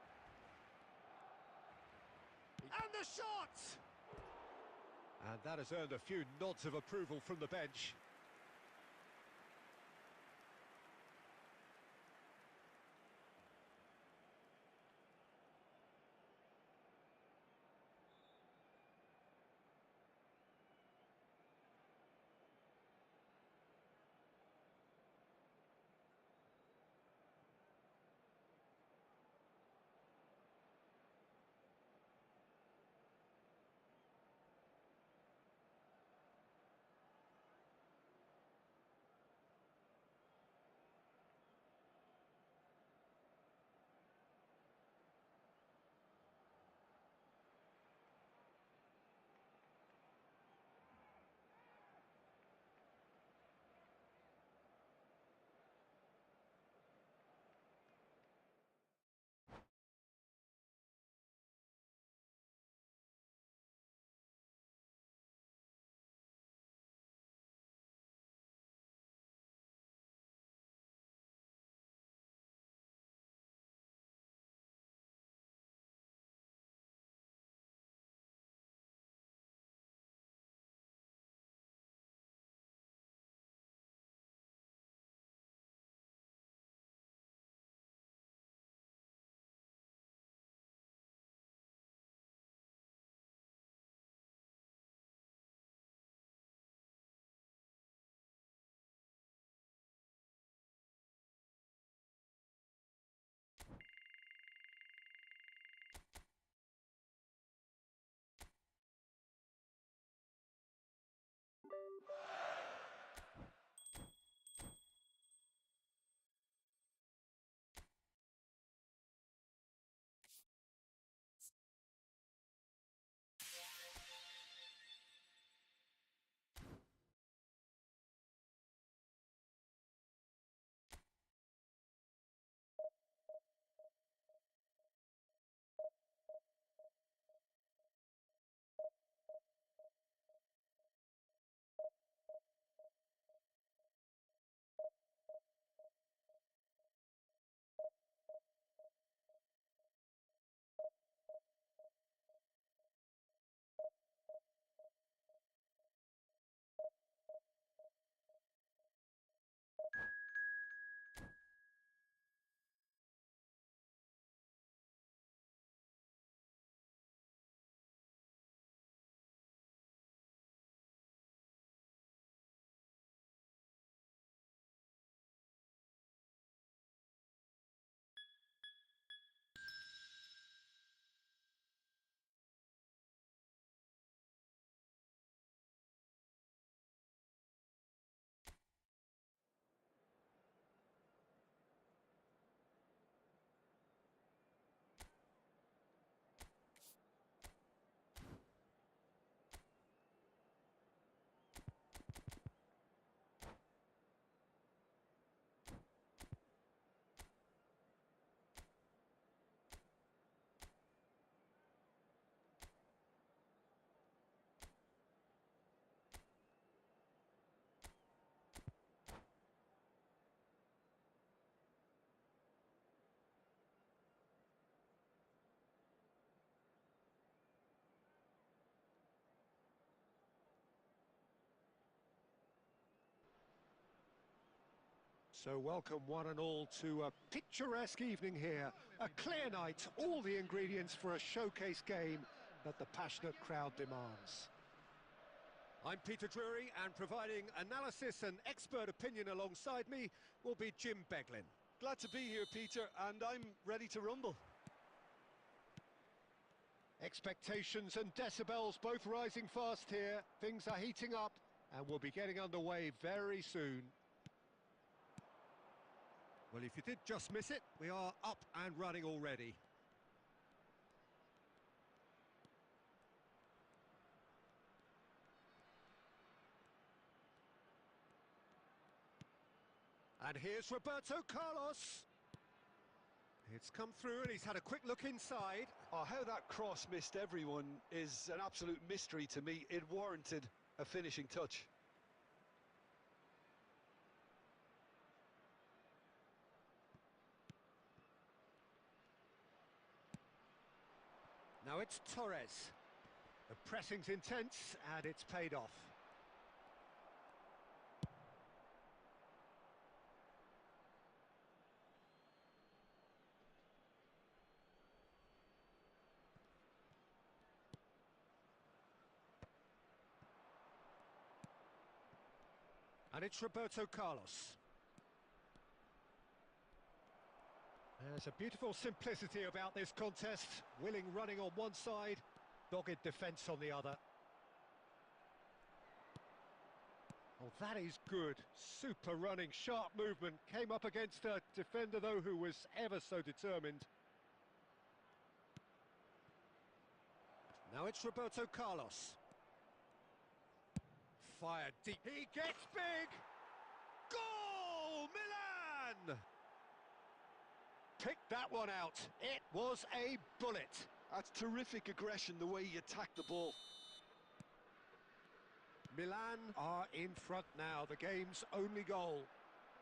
And the shot! And that has earned a few nods of approval from the bench. So welcome one and all to a picturesque evening here. A clear night, all the ingredients for a showcase game that the passionate crowd demands. I'm Peter Drury, and providing analysis and expert opinion alongside me will be Jim Beglin. Glad to be here, Peter, and I'm ready to rumble. Expectations and decibels both rising fast here. Things are heating up and we'll be getting underway very soon. Well, if you did just miss it, we are up and running already. And here's Roberto Carlos. It's come through and he's had a quick look inside. Oh, how that cross missed everyone is an absolute mystery to me. It warranted a finishing touch. Now it's Torres. The pressing's intense and it's paid off. And it's Roberto Carlos. There's a beautiful simplicity about this contest. Willing running on one side, dogged defence on the other. Oh, that is good. Super running, sharp movement. Came up against a defender, though, who was ever so determined. Now it's Roberto Carlos. Fired deep. He gets big! Goal! Milan! Picked that one out. It was a bullet. That's terrific aggression, the way he attacked the ball. Milan are in front now, the game's only goal.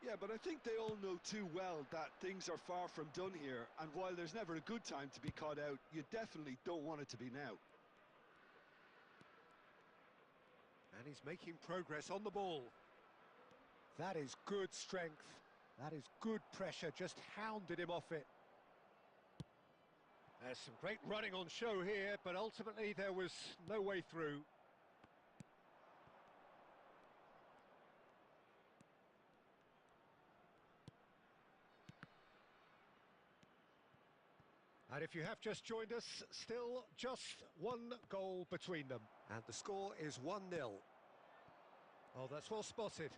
Yeah, but I think they all know too well that things are far from done here, and while there's never a good time to be caught out, you definitely don't want it to be now. And he's making progress on the ball. That is good strength. That is good pressure, just hounded him off it. There's some great running on show here, but ultimately there was no way through. And if you have just joined us, still just one goal between them. And the score is 1-0. Oh, that's well spotted.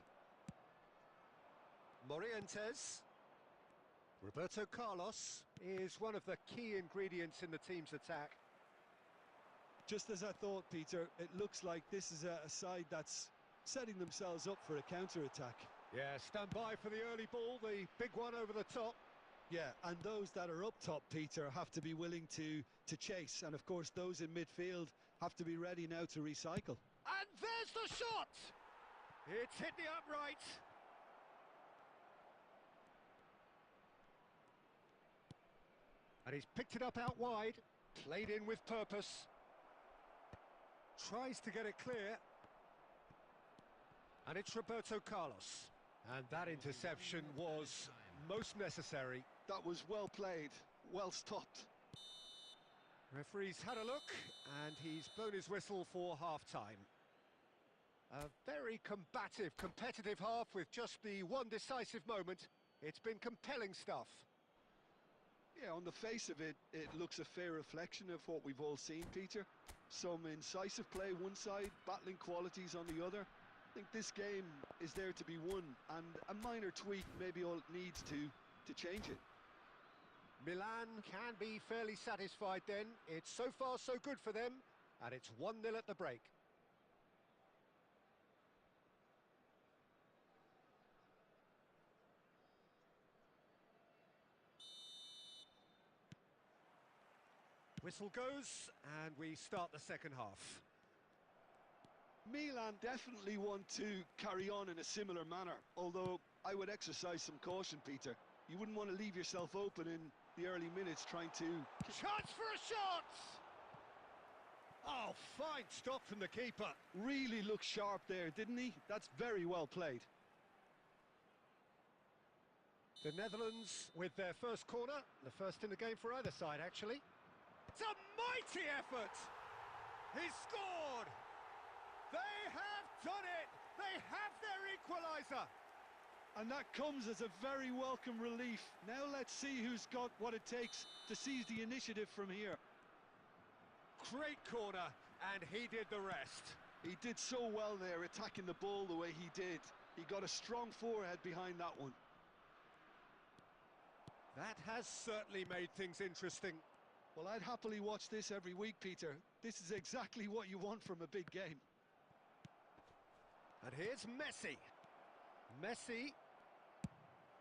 Morientes. Roberto Carlos is one of the key ingredients in the team's attack. Just as I thought, Peter, it looks like this is a side that's setting themselves up for a counter-attack. Yeah, stand by for the early ball, the big one over the top. Yeah, and those that are up top, Peter, have to be willing to chase. And, of course, those in midfield have to be ready now to recycle. And there's the shot! It's hit the upright. And he's picked it up out wide, played in with purpose. Tries to get it clear. And it's Roberto Carlos. And that interception was most necessary. That was well played, well stopped. Referee's had a look, and he's blown his whistle for half-time. A very combative, competitive half with just the one decisive moment. It's been compelling stuff. Yeah, on the face of it, it looks a fair reflection of what we've all seen, Peter. Some incisive play one side, battling qualities on the other. I think this game is there to be won, and a minor tweak maybe all it needs to change it. Milan can be fairly satisfied then. It's so far so good for them, and it's 1-0 at the break. Whistle goes, and we start the second half. Milan definitely want to carry on in a similar manner, although I would exercise some caution, Peter. You wouldn't want to leave yourself open in the early minutes trying to... Chance for a shot! Oh, fine stop from the keeper. Really looked sharp there, didn't he? That's very well played. The Netherlands with their first corner, the first in the game for either side, actually. It's a mighty effort! He's scored! They have done it! They have their equaliser! And that comes as a very welcome relief. Now let's see who's got what it takes to seize the initiative from here. Great corner, and he did the rest. He did so well there, attacking the ball the way he did. He got a strong forehead behind that one. That has certainly made things interesting. Well, I'd happily watch this every week, Peter. This is exactly what you want from a big game. And here's Messi. Messi.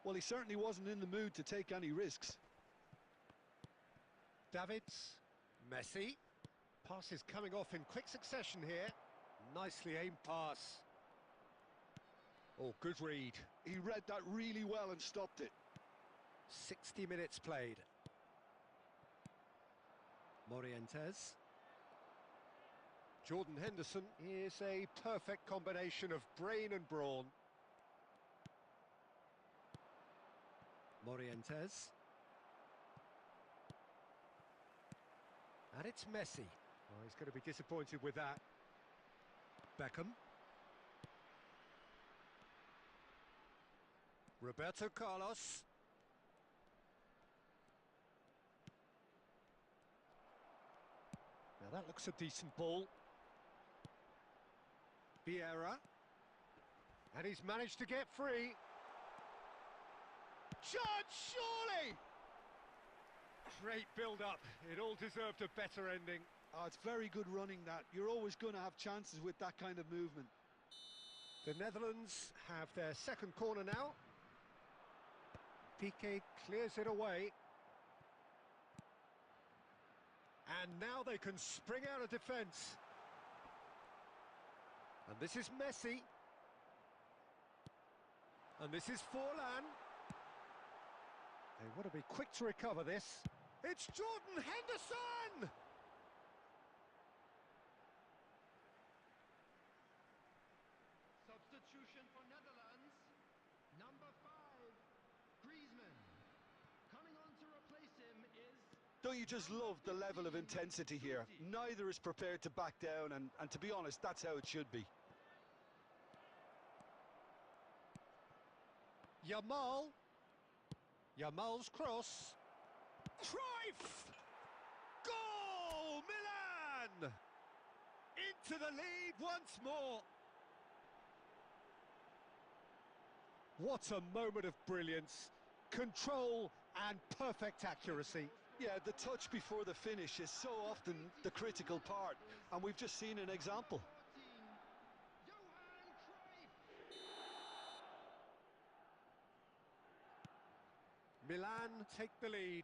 Well, he certainly wasn't in the mood to take any risks. Davids. Messi. Pass is coming off in quick succession here. Nicely aimed pass. Oh, good read. He read that really well and stopped it. 60 minutes played. Morientes. Jordan Henderson is a perfect combination of brain and brawn. Morientes. And it's Messi. Oh, he's going to be disappointed with that. Beckham. Roberto Carlos. Now that looks a decent ball. Vieira. And he's managed to get free. Chance, surely! Great build-up. It all deserved a better ending. Oh, it's very good running, that. You're always going to have chances with that kind of movement. The Netherlands have their second corner now. Piqué clears it away. And now they can spring out of defence. And this is Messi. And this is Forlan. They want to be quick to recover this. It's Jordan Henderson! Substitution for Netherlands. Number 5, Griezmann. Coming on to replace him is... Don't you just love the level of intensity here? Neither is prepared to back down, and to be honest, that's how it should be. Yamal. Yamal's cross. Cruyff! Goal! Milan! Into the lead once more. What a moment of brilliance. Control and perfect accuracy. Yeah, the touch before the finish is so often the critical part, and we've just seen an example. 14, Johan Cruyff. Milan take the lead.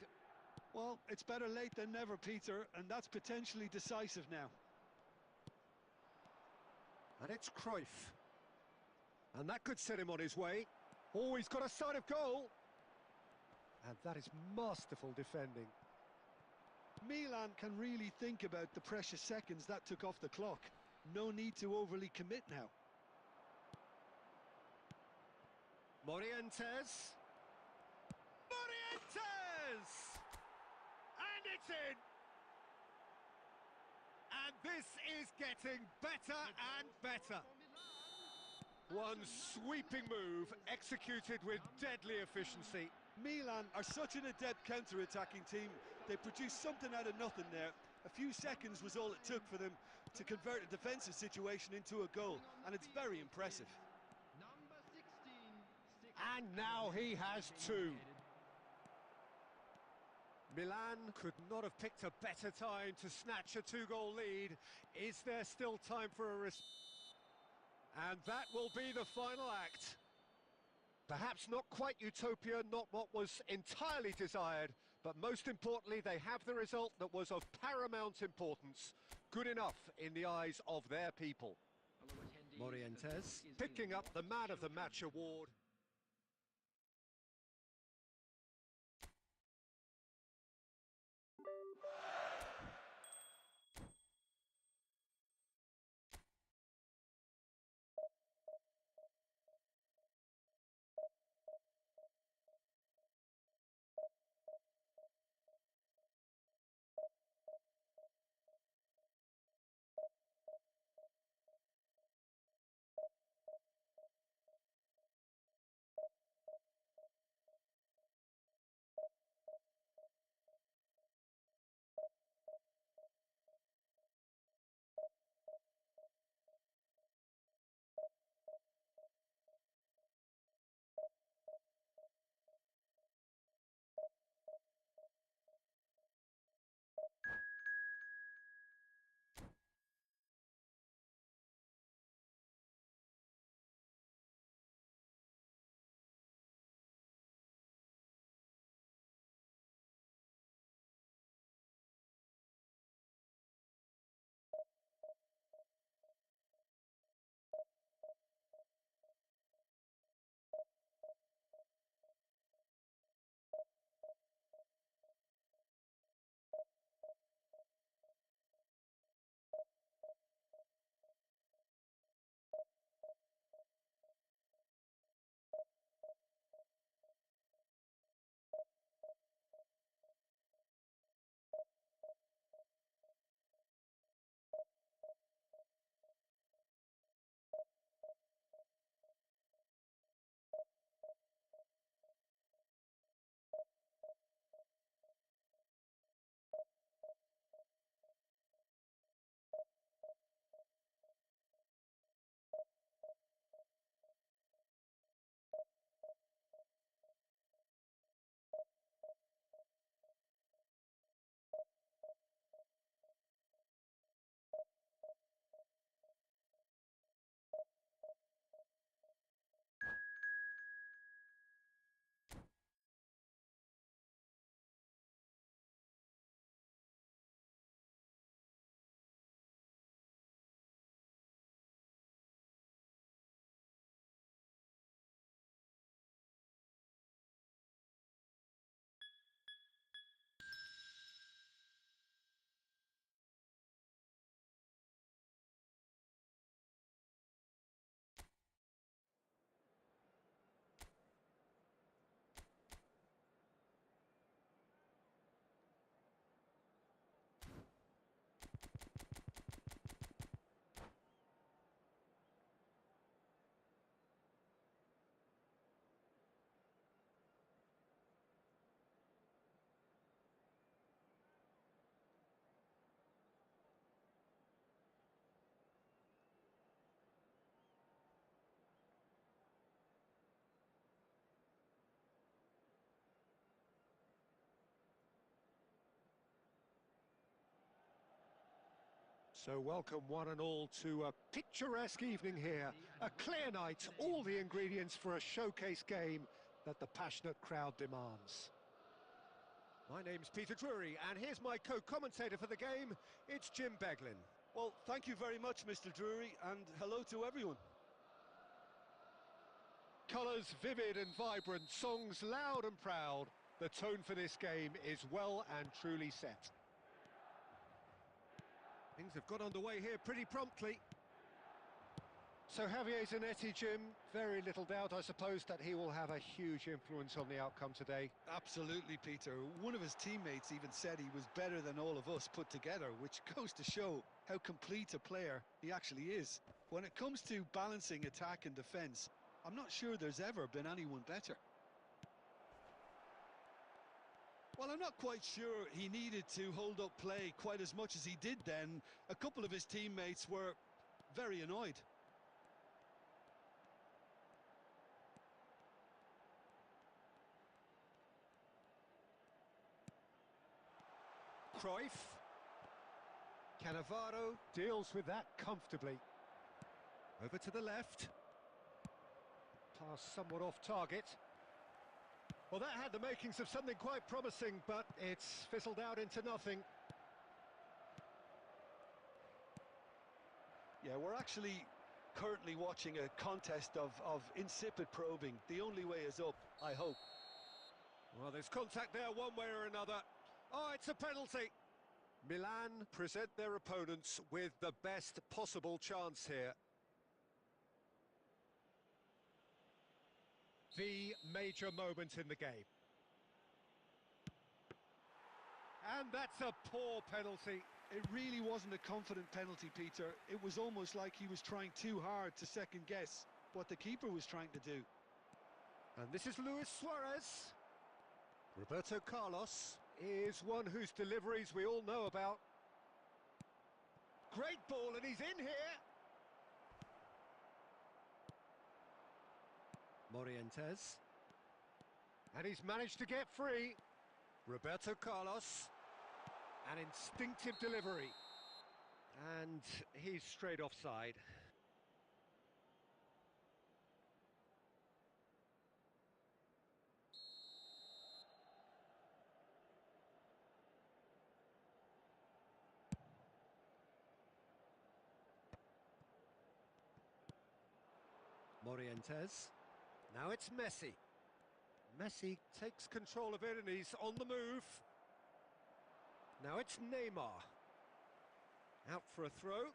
Well, it's better late than never, Peter, and that's potentially decisive now. And it's Cruyff. And that could set him on his way. Oh, he's got a sight of goal. And that is masterful defending. Milan can really think about the precious seconds that took off the clock. No need to overly commit now. Morientes. Morientes! And it's in! And this is getting better and better. One sweeping move executed with deadly efficiency. Milan are such an adept counter-attacking team. They produced something out of nothing there. A few seconds was all it took for them to convert a defensive situation into a goal, and it's very impressive. Number 16. And now he has two. Milan could not have picked a better time to snatch a two-goal lead. Is there still time for a risk? And that will be the final act. Perhaps not quite utopia, not what was entirely desired, but most importantly, they have the result that was of paramount importance. Good enough in the eyes of their people. Morientes picking up the Man of the Match award. So welcome one and all to a picturesque evening here. A clear night, all the ingredients for a showcase game that the passionate crowd demands. My name's Peter Drury, and here's my co-commentator for the game. It's Jim Beglin. Well, thank you very much, Mr. Drury, and hello to everyone. Colours vivid and vibrant, songs loud and proud. The tone for this game is well and truly set. Things have got underway here pretty promptly. So Javier Zanetti, Jim, very little doubt, I suppose, that he will have a huge influence on the outcome today. Absolutely, Peter. One of his teammates even said he was better than all of us put together, which goes to show how complete a player he actually is. When it comes to balancing attack and defence, I'm not sure there's ever been anyone better. Well, I'm not quite sure he needed to hold up play quite as much as he did then. A couple of his teammates were very annoyed. Cruyff. Cannavaro deals with that comfortably. Over to the left. Pass somewhat off target. Well, that had the makings of something quite promising, but it's fizzled out into nothing. Yeah, we're actually currently watching a contest of insipid probing. The only way is up, I hope. Well, there's contact there one way or another. Oh, it's a penalty. Milan present their opponents with the best possible chance here. The major moment in the game. And that's a poor penalty. It really wasn't a confident penalty, Peter. It was almost like he was trying too hard to second guess what the keeper was trying to do. And this is Luis Suarez. Roberto Carlos is one whose deliveries we all know about. Great ball, and he's in here. Morientes. And he's managed to get free. Roberto Carlos. An instinctive delivery. And he's straight offside. Morientes. Now it's Messi. Messi takes control of it and he's on the move. Now it's Neymar. Out for a throw.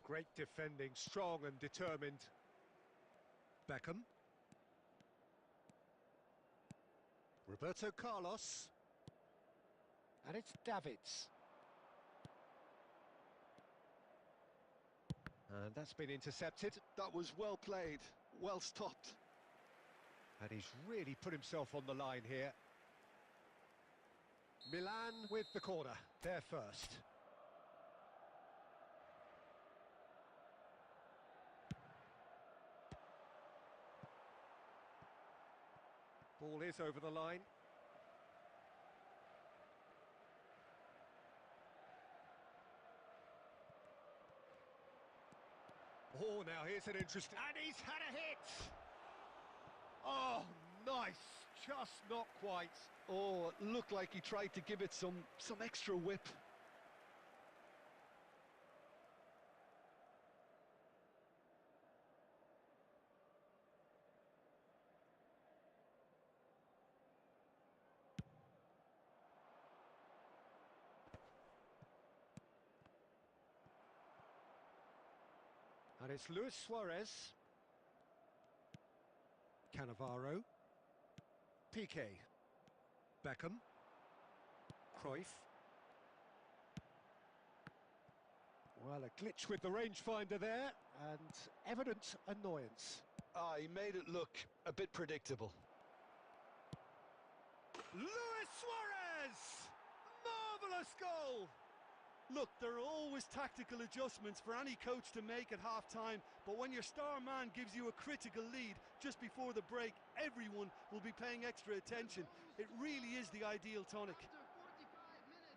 Great defending, strong and determined. Beckham. Roberto Carlos. And it's Davids. And that's been intercepted. That was well played, well stopped. And he's really put himself on the line here. Milan with the corner, there first. Ball is over the line. Oh, now here's an interesting... And he's had a hit! Oh, nice. Just not quite. Oh, it looked like he tried to give it some extra whip. And it's Luis Suarez. Cannavaro. Piqué. Beckham. Cruyff. Well, a glitch with the rangefinder there, and evident annoyance. Ah, he made it look a bit predictable. Luis Suarez! Marvellous goal! Look, there are always tactical adjustments for any coach to make at half-time, but when your star man gives you a critical lead just before the break, everyone will be paying extra attention. It really is the ideal tonic.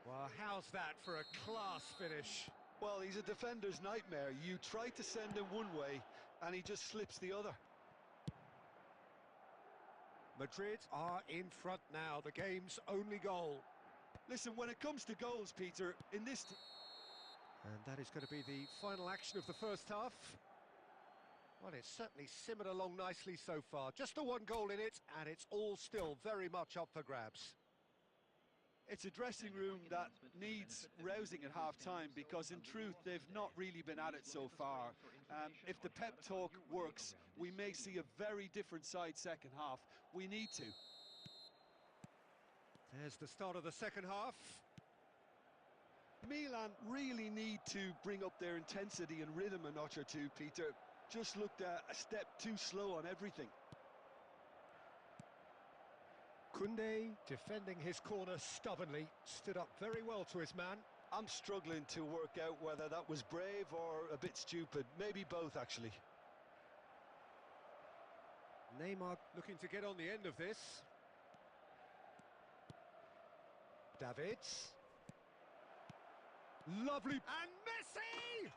Well, how's that for a class finish? Well, he's a defender's nightmare. You try to send him one way, and he just slips the other. Madrid are in front now, the game's only goal. Listen, when it comes to goals, Peter, in this... And that is going to be the final action of the first half. Well, it's certainly simmered along nicely so far. Just the one goal in it, and it's all still very much up for grabs. It's a dressing room that needs rousing at half-time because, in truth, they've not really been at it so far. If the pep talk works, we may see a very different side second half. We need to. There's the start of the second half. Milan really need to bring up their intensity and rhythm a notch or two, Peter. Just looked a step too slow on everything. Koundé, defending his corner stubbornly, stood up very well to his man. I'm struggling to work out whether that was brave or a bit stupid. Maybe both, actually. Neymar looking to get on the end of this. Davids. Lovely. And Messi!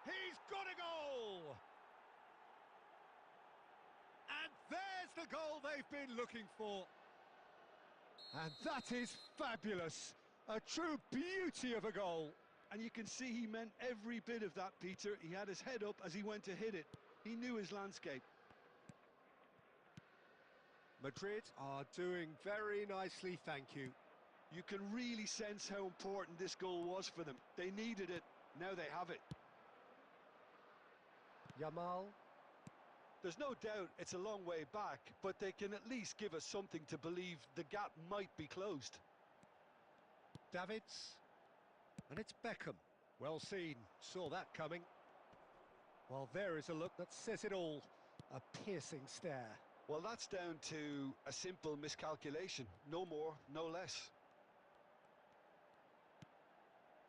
He's got a goal! And there's the goal they've been looking for. And that is fabulous. A true beauty of a goal. And you can see he meant every bit of that, Peter. He had his head up as he went to hit it. He knew his landscape. Madrid are doing very nicely, thank you. You can really sense how important this goal was for them. They needed it. Now they have it. Yamal. There's no doubt it's a long way back, but they can at least give us something to believe the gap might be closed. Davids. And it's Beckham. Well seen. Saw that coming. Well, there is a look that says it all. A piercing stare. Well, that's down to a simple miscalculation. No more, no less.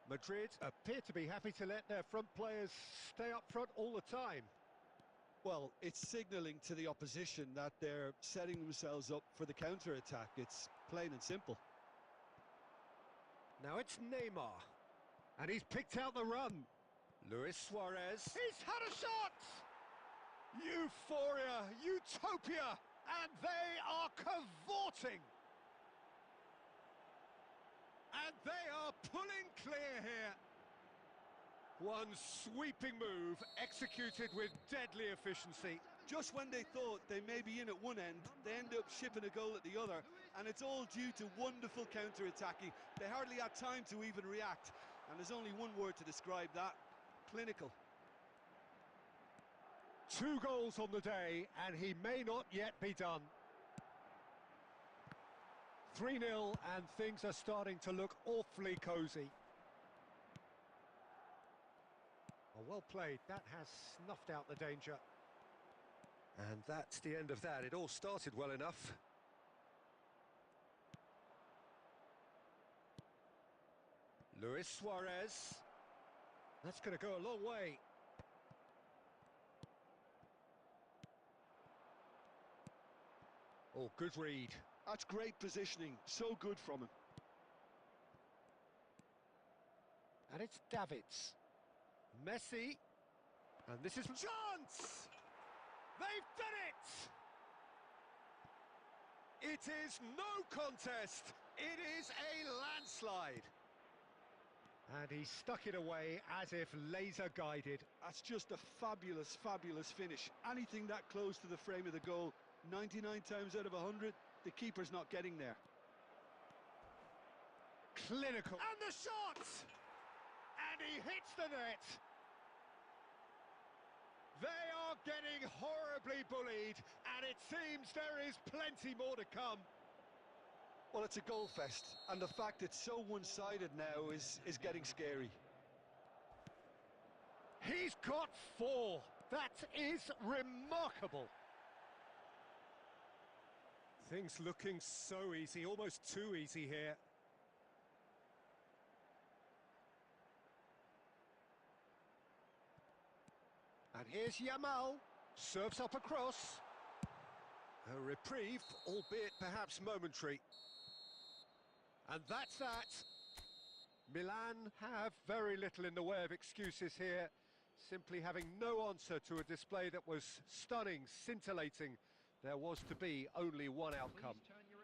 Madrid appear to be happy to let their front players stay up front all the time. Well, it's signalling to the opposition that they're setting themselves up for the counter-attack. It's plain and simple. Now it's Neymar. And he's picked out the run. Luis Suarez. He's had a shot! Euphoria, utopia, and they are cavorting. And they are pulling clear here. One sweeping move, executed with deadly efficiency. Just when they thought they may be in at one end, they end up shipping a goal at the other, and it's all due to wonderful counter-attacking. They hardly had time to even react, and there's only one word to describe that: clinical. 2 goals on the day, and he may not yet be done. 3-0, and things are starting to look awfully cosy. Well played. That has snuffed out the danger. And that's the end of that. It all started well enough. Luis Suarez. That's going to go a long way. Oh, good read. That's great positioning. So good from him. And it's Davids. Messi. And this is chance! They've done it! It is no contest. It is a landslide. And he stuck it away as if laser guided. That's just a fabulous, fabulous finish. Anything that close to the frame of the goal, 99 times out of 100, the keeper's not getting there. Clinical. And the shot! And he hits the net. They are getting horribly bullied, and it seems there is plenty more to come. Well, it's a goal fest, and the fact it's so one-sided now is getting scary. He's got 4. That is remarkable. Things looking so easy, almost too easy here. And here's Yamal, serves up a cross. A reprieve, albeit perhaps momentary. And that's that. Milan have very little in the way of excuses here, simply having no answer to a display that was stunning, scintillating. There was to be only one outcome. Please turn your